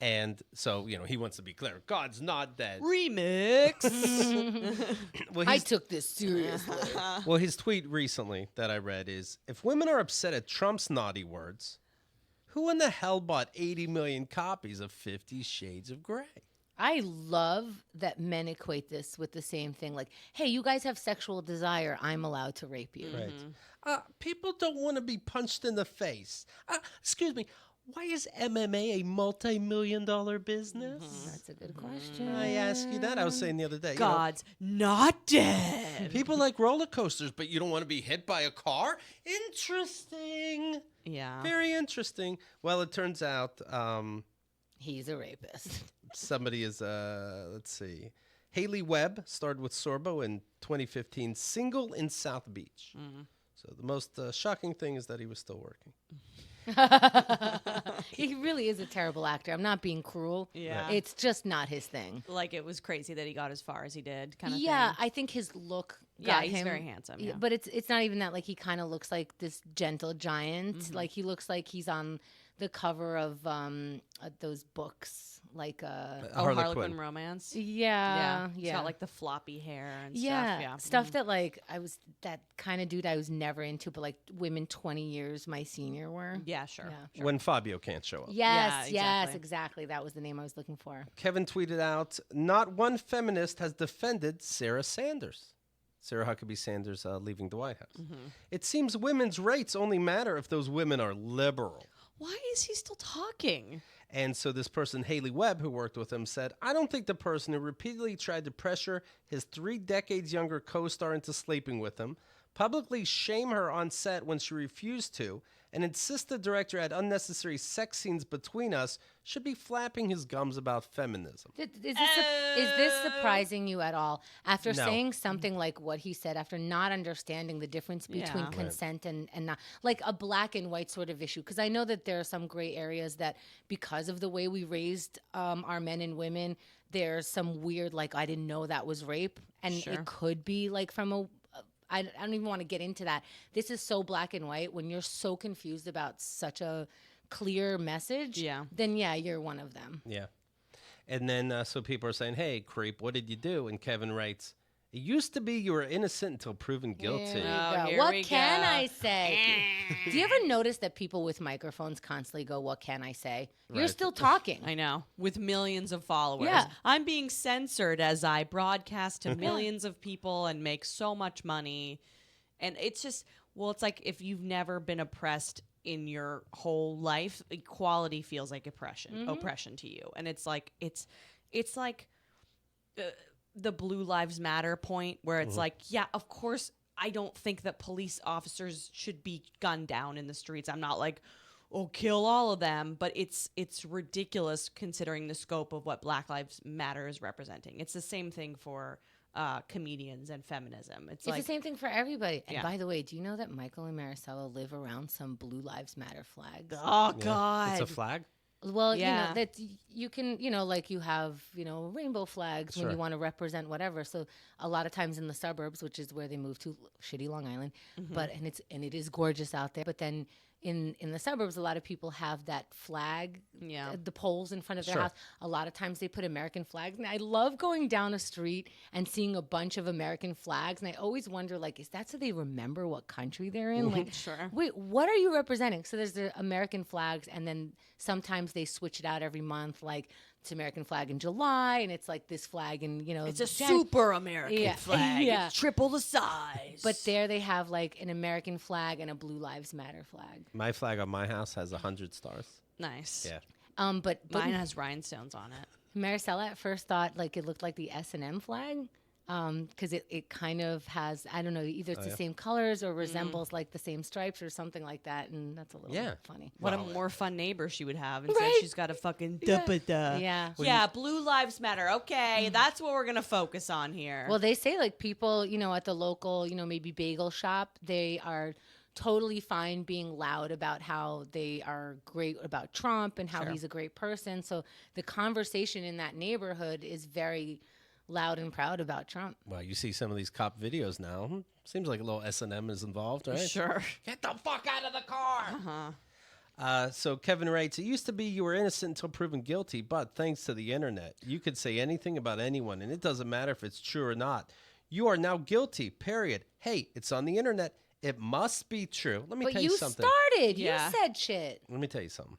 And so, he wants to be clear. God's not dead. Remix. Well, I took this seriously. well, his tweet recently that I read is, if women are upset at Trump's naughty words, who in the hell bought 80 million copies of 50 Shades of Grey? I love that men equate this with the same thing. Like, hey, you guys have sexual desire. I'm allowed to rape you. Right. People don't want to be punched in the face. Excuse me. Why is MMA a multi-million-dollar business? That's a good question. I asked you that. I was saying the other day. God's not dead. People like roller coasters, but you don't want to be hit by a car? Interesting. Yeah. Very interesting. Well, it turns out He's a rapist. somebody is, let's see. Haley Webb starred with Sorbo in 2015, Single in South Beach. So the most shocking thing is that he was still working. He really is a terrible actor. I'm not being cruel. Yeah. It's just not his thing. Like, it was crazy that he got as far as he did, kind of Yeah, thing. I think his look Yeah, got he's him. very handsome. Yeah. But it's not even that. Like, he kind of looks like this gentle giant. Like, he looks like he's on the cover of those books, like Harlequin Romance. yeah. He's got like the floppy hair and stuff. Yeah, stuff that like that kind of dude I was never into, but like women 20 years my senior were. Yeah, sure. When Fabio can't show up. Yes, Yeah, yes, exactly. That was the name I was looking for. Kevin tweeted out, not one feminist has defended Sarah Sanders. Sarah Huckabee Sanders leaving the White House. It seems women's rights only matter if those women are liberal. Why is he still talking? And so this person, Haley Webb, who worked with him, said, I don't think the person who repeatedly tried to pressure his 3 decades younger co-star into sleeping with him, publicly shame her on set when she refused to, and insist the director had unnecessary sex scenes between us, should be flapping his gums about feminism. Is this surprising you at all? After No. saying something like what he said, after not understanding the difference between consent and not, like a black and white sort of issue? Because I know that there are some gray areas that because of the way we raised our men and women, there's some weird, like, I didn't know that was rape. And it could be like from I don't even want to get into that. This is so black and white. When you're so confused about such a clear message, then you're one of them. Yeah. And then so people are saying, hey, creep, what did you do? And Kevin writes, it used to be you were innocent until proven guilty. What can I say? Do you ever notice that people with microphones constantly go, what can I say? You're still talking. I know. With millions of followers. Yeah. I'm being censored as I broadcast to millions of people and make so much money. And it's just, well, it's like if you've never been oppressed in your whole life, equality feels like oppression to you. And it's like, it's like the Blue Lives Matter point where it's like, yeah, of course, I don't think that police officers should be gunned down in the streets. I'm not like, oh, kill all of them. But it's ridiculous considering the scope of what Black Lives Matter is representing. It's the same thing for comedians and feminism. It's like the same thing for everybody. And by the way, do you know that Michael and Maricela live around some Blue Lives Matter flags? Oh, God. It's a flag? Well, you know, that you can, like you have, rainbow flags when you want to represent whatever. So a lot of times in the suburbs, which is where they moved to, shitty Long Island, and it is gorgeous out there. But then in the suburbs, a lot of people have that flag, the poles in front of their house. A lot of times they put American flags. And I love going down a street and seeing a bunch of American flags. And I always wonder, like, is that so they remember what country they're in? Like, wait, what are you representing? So there's the American flags, and then sometimes they switch it out every month, like it's American flag in July, and it's like this flag, and it's a super American flag. Yeah. It's triple the size. But there they have like an American flag and a Blue Lives Matter flag. My flag on my house has 100 stars. Nice. Yeah. But mine has rhinestones on it. Maricela at first thought like it looked like the S&M flag. Because it kind of has, I don't know, either it's the same colors or resembles like the same stripes or something like that, and that's a little funny. What a more fun neighbor she would have instead she's got a fucking da-ba-da. Yeah. Blue Lives Matter. Okay, that's what we're going to focus on here. Well, they say like people, at the local, maybe bagel shop, they are totally fine being loud about how they are great about Trump and how he's a great person. So the conversation in that neighborhood is very loud and proud about Trump. Well, you see some of these cop videos now. Seems like a little S&M is involved, right? Sure. Get the fuck out of the car! So Kevin writes, it used to be you were innocent until proven guilty, but thanks to the internet, you could say anything about anyone, and it doesn't matter if it's true or not. You are now guilty, period. Hey, it's on the internet. It must be true. Let me tell you something. But you started. You said shit. Let me tell you something.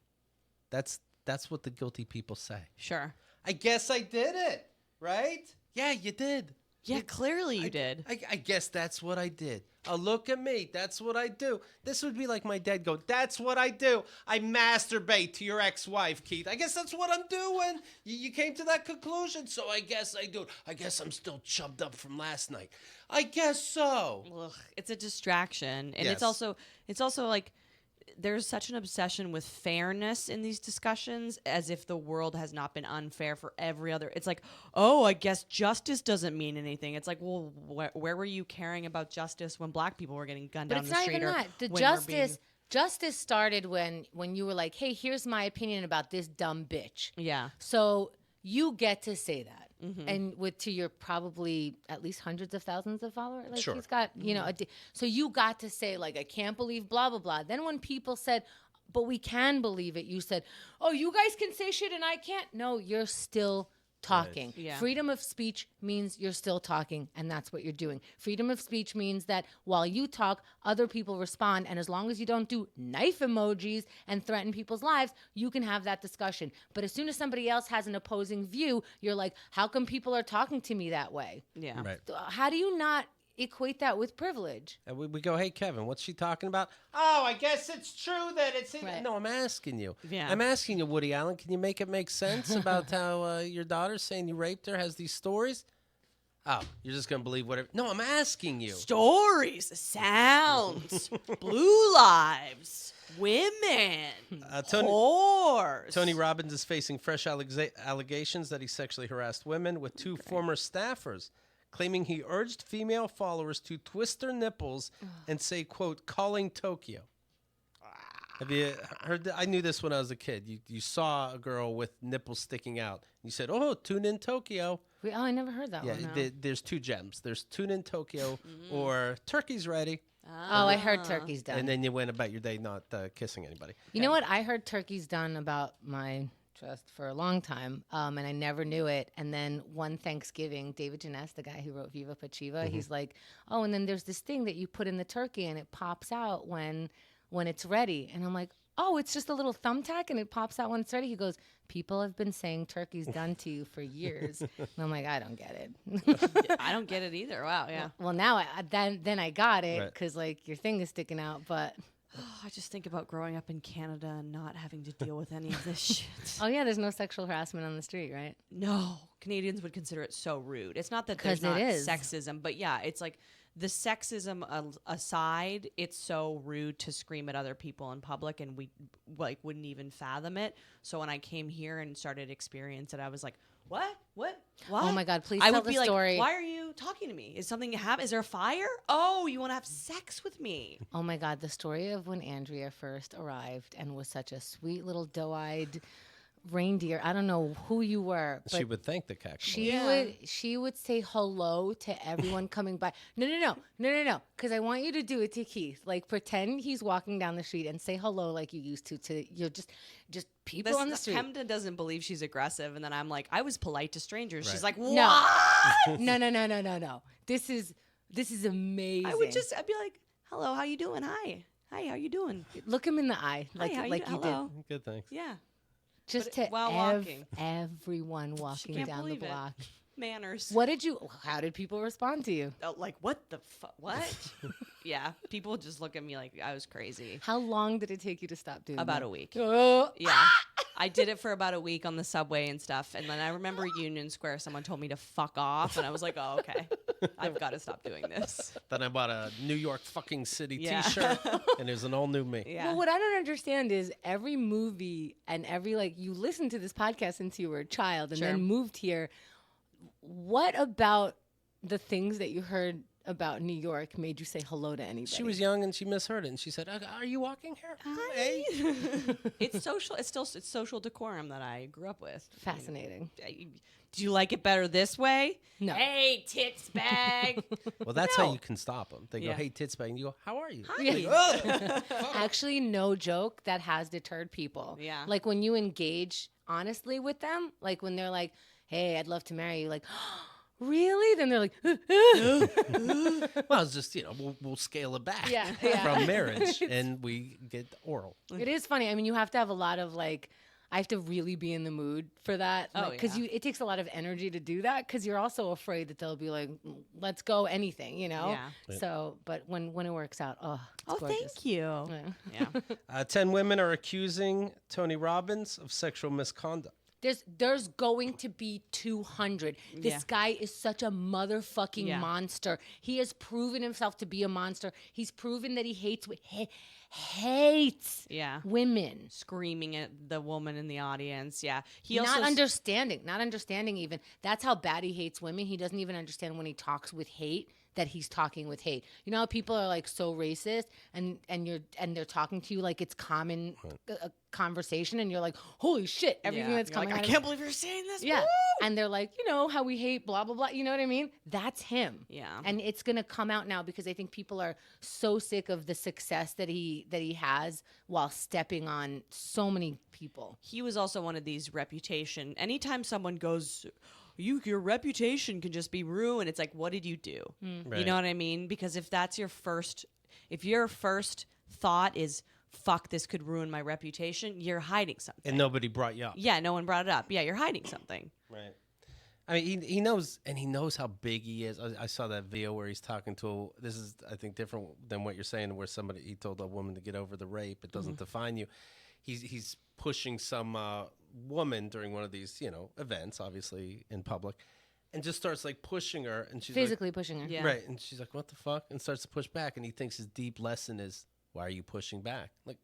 That's what the guilty people say. Sure. I guess I did it. Right? Yeah, you did. Yeah, clearly you did. I guess that's what I did. Look at me. That's what I do. This would be like my dad go, that's what I do. I masturbate to your ex-wife, Keith. I guess that's what I'm doing. You came to that conclusion, so I guess I do it. I guess I'm still chubbed up from last night. I guess so. Ugh, it's a distraction. And it's also like there's such an obsession with fairness in these discussions, as if the world has not been unfair for every other. It's like, oh, I guess justice doesn't mean anything. It's like, well, where were you caring about justice when black people were getting gunned down the street? But it's not even that. The justice Justice started when you were like, hey, here's my opinion about this dumb bitch. Yeah. So you get to say that. And to your probably at least hundreds of thousands of followers. Like Sure. he's got, so you got to say like, I can't believe blah, blah, blah. Then when people said, but we can believe it, you said, oh, you guys can say shit and I can't. No, you're still talking. Right. Yeah. Freedom of speech means you're still talking, and that's what you're doing. Freedom of speech means that while you talk, other people respond, and as long as you don't do knife emojis and threaten people's lives, you can have that discussion. But as soon as somebody else has an opposing view, you're like, how come people are talking to me that way? Yeah. Right. How do you not equate that with privilege? And we go, hey, Kevin, what's she talking about? Oh, I guess it's true that it's... Right. No, I'm asking you. Yeah. I'm asking you, Woody Allen, can you make it make sense about how your daughter saying you raped her has these stories? Oh, you're just going to believe whatever... No, I'm asking you. Stories, sounds, blue lives, women, whores. Tony Robbins is facing fresh allegations that he sexually harassed women with two former staffers, claiming he urged female followers to twist their nipples and say, quote, calling Tokyo. Have you heard that? I knew this when I was a kid. You saw a girl with nipples sticking out. You said, oh, tune in Tokyo. Oh, I never heard that Yeah, one. there's two gems. There's tune in Tokyo or turkey's ready. Oh, I heard turkey's done. And then you went about your day not kissing anybody. You know what? I heard turkey's done about my trust for a long time, and I never knew it. And then one Thanksgiving, David Janess, the guy who wrote Viva Pachiva, he's like, oh, and then there's this thing that you put in the turkey and it pops out when it's ready. And I'm like, oh, it's just a little thumbtack and it pops out when it's ready. He goes, people have been saying turkey's done to you for years. And I'm like, I don't get it. I don't get it either. Wow, yeah. Well, now then I got it Right. because like your thing is sticking out, but... I just think about growing up in Canada and not having to deal with any of this shit. Oh, yeah, there's no sexual harassment on the street, right? No, Canadians would consider it so rude. It's not that 'Cause there's not it is. sexism, but yeah, it's like the sexism aside, it's so rude to scream at other people in public, and we like wouldn't even fathom it. So when I came here and started experiencing it, I was like, What? Oh my God, please I tell would the be story. like, why are you talking to me? Is something you have? Is there a fire? Oh, you want to have sex with me? Oh my God, the story of when Andrea first arrived and was such a sweet little doe-eyed reindeer. I don't know who you were, but She would thank the cactus. she would say hello to everyone coming by. No, because I want you to do it to Keith. Like pretend he's walking down the street and say hello like you used to you're just people on the street. Hemda doesn't believe she's aggressive, and then I'm like, I was polite to strangers. Right. She's like, what? No. This is amazing. I'd be like, hello, how you doing? Hi, how you doing? Look him in the eye like Hi, how like you did. hello. Good, thanks. Yeah, Just But to while walking. everyone walking can't down the believe it. block. manners. How did people respond to you? Like, what the fuck? What? Yeah, people just look at me like I was crazy. How long did it take you to stop doing About that? a week. Oh. Yeah. I did it for about a week on the subway and stuff. And then I remember Union Square, someone told me to fuck off. And I was like, oh, okay. I've got to stop doing this. Then I bought a New York fucking city Yeah. t-shirt, and there's an all new me. Yeah. Well, what I don't understand is every movie and you listened to this podcast since you were a child and Sure. then moved here. What about the things that you heard about New York made you say hello to anybody? She was young and she misheard it, and she said, "Are you walking here?" Hey. It's social. It's social decorum that I grew up with. Fascinating. Do you like it better this way? No. Hey, tits bag. Well, that's No. how you can stop them. They go, Yeah. "Hey, tits bang," and you go, "How are you?" Yeah. Actually, no joke, that has deterred people. Yeah. Like when you engage honestly with them, like when they're like, hey, I'd love to marry you, like, really? Then they're like, Well, it's just we'll scale it back Yeah. from marriage, and we get oral. It is funny. I mean, you have to have a lot of I have to really be in the mood for that. Oh, Because yeah. it takes a lot of energy to do that because you're also afraid that they'll be like, let's go anything, Yeah. So, but when it works out, it's Oh, gorgeous. thank you. Yeah. Yeah. 10 women are accusing Tony Robbins of sexual misconduct. There's going to be 200. This Yeah. guy is such a motherfucking Yeah. monster. He has proven himself to be a monster. He's proven that he hates Yeah. women. Screaming at the woman in the audience. Yeah. He also Not understanding even. That's how bad he hates women. He doesn't even understand when he talks with hate that he's talking with hate. You know how people are like so racist and they're talking to you like it's common conversation, and you're like, holy shit, everything that's coming like, out I can't believe you're saying this. yeah. Woo! And they're like, you know how we hate blah blah blah, you know what I mean? That's him. Yeah. And it's going to come out now because I think people are so sick of the success that he has while stepping on so many people. He was also one of these reputation. Anytime someone goes, your reputation can just be ruined. It's like, what did you do? Right. You know what I mean? Because if your first thought is, fuck, this could ruin my reputation, you're hiding something. And nobody brought you up. Yeah, no one brought it up. Yeah, you're hiding something. Right. I mean, he knows, and he knows how big he is. I saw that video where he's talking to, this is, I think, different than what you're saying, where he told a woman to get over the rape. It doesn't define you. He's pushing some woman during one of these, events, obviously in public, and just starts like pushing her, and she's Physically pushing her. Yeah. right, and she's like, "What the fuck?" and starts to push back, and he thinks his deep lesson is, "Why are you pushing back?" Like,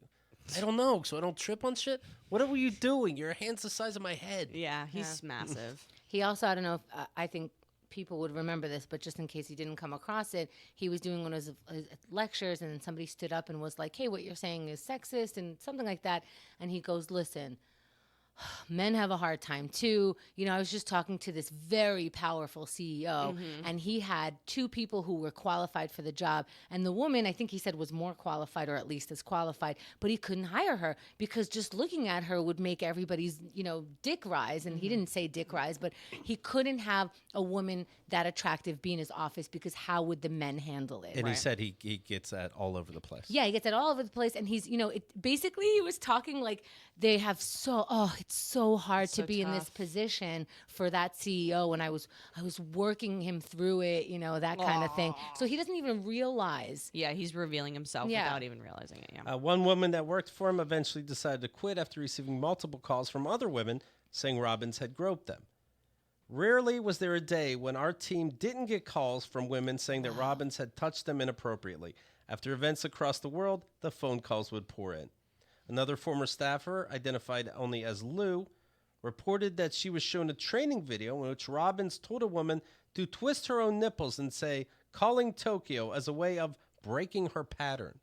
I don't know, so I don't trip on shit. What are you doing? Your hand's the size of my head. Yeah, he's massive. He also, I don't know if I think people would remember this, but just in case he didn't come across it, he was doing one of his lectures, and then somebody stood up and was like, hey, what you're saying is sexist and something like that. And he goes, listen, men have a hard time too. I was just talking to this very powerful CEO, and he had two people who were qualified for the job. And the woman, I think he said, was more qualified, or at least as qualified, but he couldn't hire her because just looking at her would make everybody's, dick rise. And he didn't say dick rise, but he couldn't have a woman that attractive be in his office because how would the men handle it? And he said he gets that all over the place. Yeah, he gets that all over the place. And he's, basically he was talking like they have it's so hard to be in this position for that CEO. And I was working him through it, that kind of thing. So he doesn't even realize. Yeah, he's revealing himself without even realizing it. Yeah. One woman that worked for him eventually decided to quit after receiving multiple calls from other women saying Robbins had groped them. Rarely was there a day when our team didn't get calls from women saying that Robbins had touched them inappropriately. After events across the world, the phone calls would pour in. Another former staffer, identified only as Lou, reported that she was shown a training video in which Robbins told a woman to twist her own nipples and say, calling Tokyo, as a way of breaking her pattern.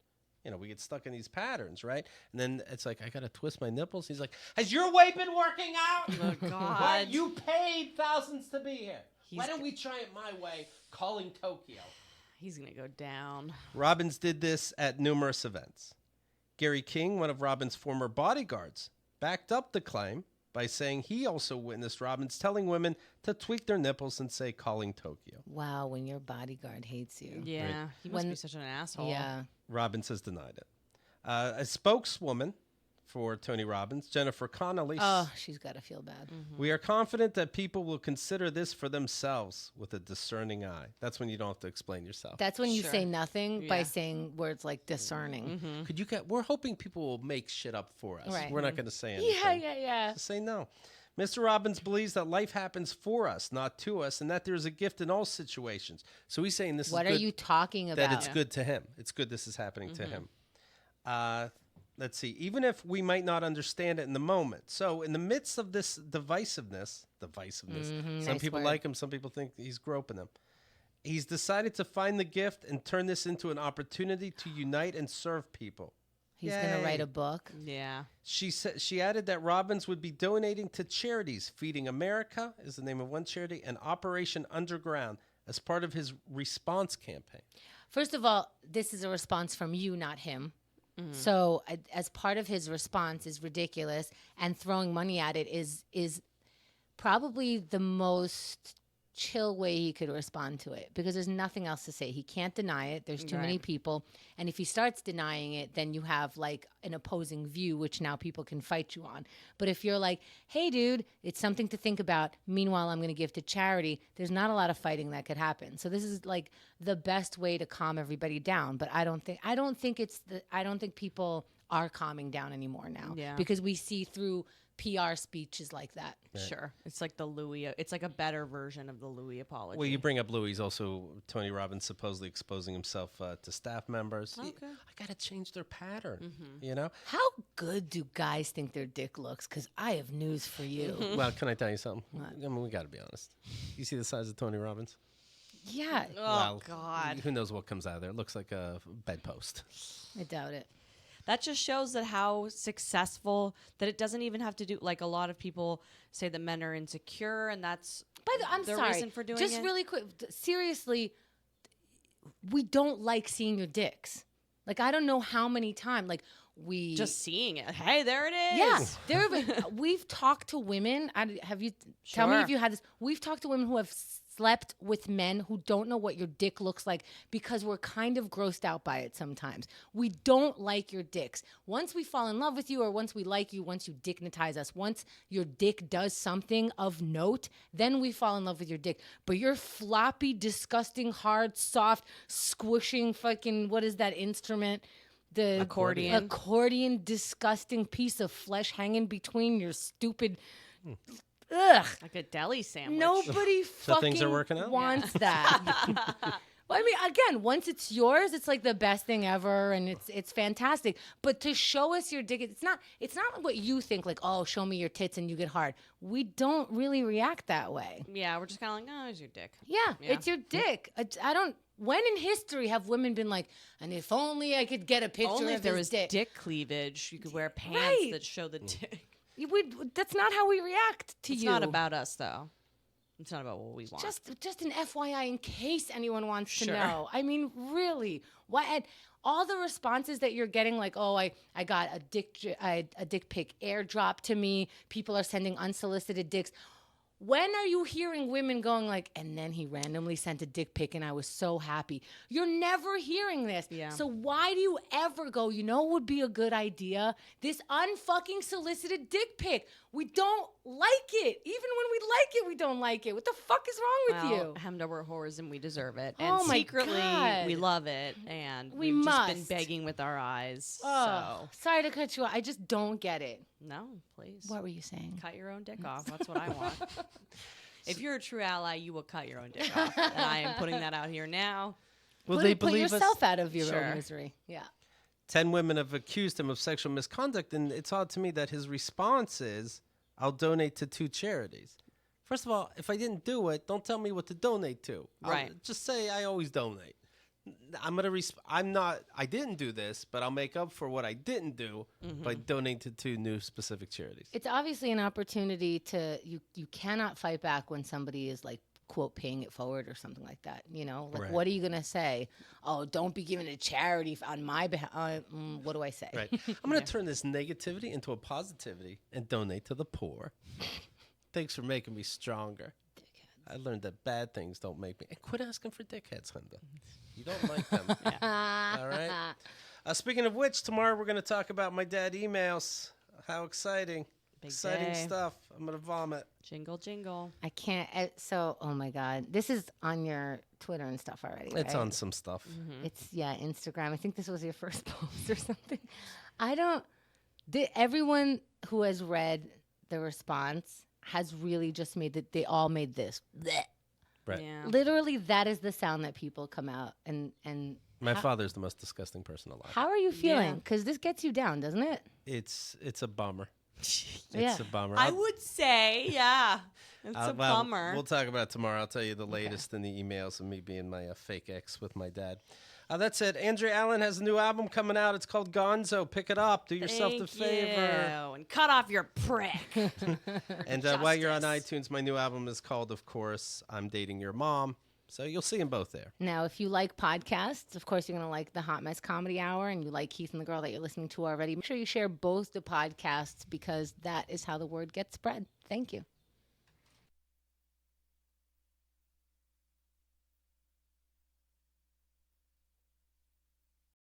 We get stuck in these patterns, right? And then it's like, I got to twist my nipples. He's like, has your way been working out? Oh, God. Why, you paid thousands to be here. Why don't we try it my way, calling Tokyo? He's going to go down. Robbins did this at numerous events. Gary King, one of Robbins' former bodyguards, backed up the claim by saying he also witnessed Robbins telling women to tweak their nipples and say, calling Tokyo. Wow, when your bodyguard hates you. Yeah, right. He must be such an asshole. Yeah. Robbins has denied it. A spokeswoman for Tony Robbins, Jennifer Connolly. Oh, she's got to feel bad. We are confident that people will consider this for themselves with a discerning eye. That's when you don't have to explain yourself. That's when you say nothing by saying words like discerning. We're hoping people will make shit up for us. Right. We're not going to say anything. Yeah. Just say no. Mr. Robbins believes that life happens for us, not to us, and that there's a gift in all situations. So he's saying this is good. What are you talking about? That it's good to him. It's good this is happening to him. Let's see. Even if we might not understand it in the moment. So in the midst of this divisiveness, some nice people word. like him, some people think he's groping them. He's decided to find the gift and turn this into an opportunity to unite and serve people. He's going to write a book. Yeah. She added that Robbins would be donating to charities. Feeding America is the name of one charity, and Operation Underground as part of his response campaign. First of all, this is a response from you, not him. So as part of his response is ridiculous, and throwing money at it is probably the most chill way he could respond to it, because there's nothing else to say. He can't deny it. There's too many people. And if he starts denying it, then you have like an opposing view, which now people can fight you on. But if you're like, hey, dude, it's something to think about. Meanwhile, I'm going to give to charity. There's not a lot of fighting that could happen. So this is like the best way to calm everybody down. But I don't think people are calming down anymore now, because we see through PR speeches like that. Right. Sure. It's like the Louis. It's like a better version of the Louis apology. Well, you bring up Louis. He's also Tony Robbins supposedly exposing himself to staff members. Okay. I got to change their pattern, How good do guys think their dick looks? Because I have news for you. Well, can I tell you something? I mean, we got to be honest. You see the size of Tony Robbins? Yeah. Oh, Well, God. Who knows what comes out of there? It looks like a bedpost. I doubt it. That just shows that how successful, that it doesn't even have to do, like a lot of people say that men are insecure and that's I'm the sorry. reason for doing Just it. really quick. Seriously, we don't like seeing your dicks. Like, I don't know how many times. Like, we Just seeing it. Hey, there it is. Yeah. We've talked to women. Have you, tell me if you had this. We've talked to women who have slept with men who don't know what your dick looks like because we're kind of grossed out by it sometimes. We don't like your dicks. Once we fall in love with you or once we like you, once you dignitize us, once your dick does something of note, then we fall in love with your dick. But your floppy, disgusting, hard, soft, squishing fucking, what is that instrument? The accordion, disgusting piece of flesh hanging between your stupid... Ugh. Like a deli sandwich. Nobody So fucking things are working out? wants that. Well, I mean, again, once it's yours, it's like the best thing ever, and it's fantastic. But to show us your dick, it's not what you think. Like, oh, show me your tits and you get hard. We don't really react that way. Yeah, we're just kind of like, oh, it's your dick. Yeah, it's your dick. I don't. When in history have women been like, and if only I could get a picture Only of if there his was dick cleavage, you could wear pants Right. that show the dick. That's not how we react to It's you. not about us, though. It's not about what we want. Just an FYI in case anyone wants to Sure. know. I mean, really, what? And all the responses that you're getting, like, oh, I got a dick pic airdrop to me. People are sending unsolicited dicks. When are you hearing women going like, and then he randomly sent a dick pic and I was so happy? You're never hearing this. Yeah. So why do you ever go, you know what would be a good idea? This unfucking solicited dick pic. We don't like it. Even when we like it, we don't like it. What the fuck is wrong with you? Hemmed over whores and we deserve it. Oh And my secretly, God. we love it. And We we've just must. been begging with our eyes. Oh, sorry to cut you off. I just don't get it. No, please. What were you saying? Cut your own dick off. That's what I want. If you're a true ally, you will cut your own dick off. And I am putting that out here now. Will they Put believe yourself us? out of your Sure. own misery. Yeah. 10 women have accused him of sexual misconduct, and it's odd to me that his response is, I'll donate to 2 charities. First of all, if I didn't do it, don't tell me what to donate to. Right. Just say I always donate. I didn't do this, but I'll make up for what I didn't do by donating to 2 new specific charities. It's obviously an opportunity to, you cannot fight back when somebody is like, quote, paying it forward or something like that. You know, like, Right. what are you going to say? Oh, don't be giving it to charity on my behalf. What do I say? Right. I'm going to turn this negativity into a positivity and donate to the poor. Thanks for making me stronger. I learned that bad things don't make me. And quit asking for dickheads, Honda. You don't like them. All right. Speaking of which, tomorrow we're going to talk about my dad emails. How exciting. Big Exciting day. stuff. I'm going to vomit. Jingle, jingle. I can't. Oh my God. This is on your Twitter and stuff already. It's right? on some stuff. It's, Instagram. I think this was your first post or something. Everyone who has read the response has really just made that they all made this. Bleh. Right. Yeah. Literally, that is the sound that people come out and My father's the most disgusting person alive. how are you feeling? Yeah. Because this gets you down, doesn't it? It's a bummer. Yeah. It's a bummer. I would say, yeah. It's a well, bummer. We'll talk about it tomorrow. I'll tell you the latest in the emails of me being my fake ex with my dad. That's it. Andrea Allan has a new album coming out. It's called Gonzo. Pick it up. Do yourself the favor. And cut off your prick. And while you're on iTunes, my new album is called, of course, I'm Dating Your Mom. So you'll see them both there. Now, if you like podcasts, of course, you're going to like the Hot Mess Comedy Hour, and you like Keith and the Girl that you're listening to already. Make sure you share both the podcasts because that is how the word gets spread. Thank you.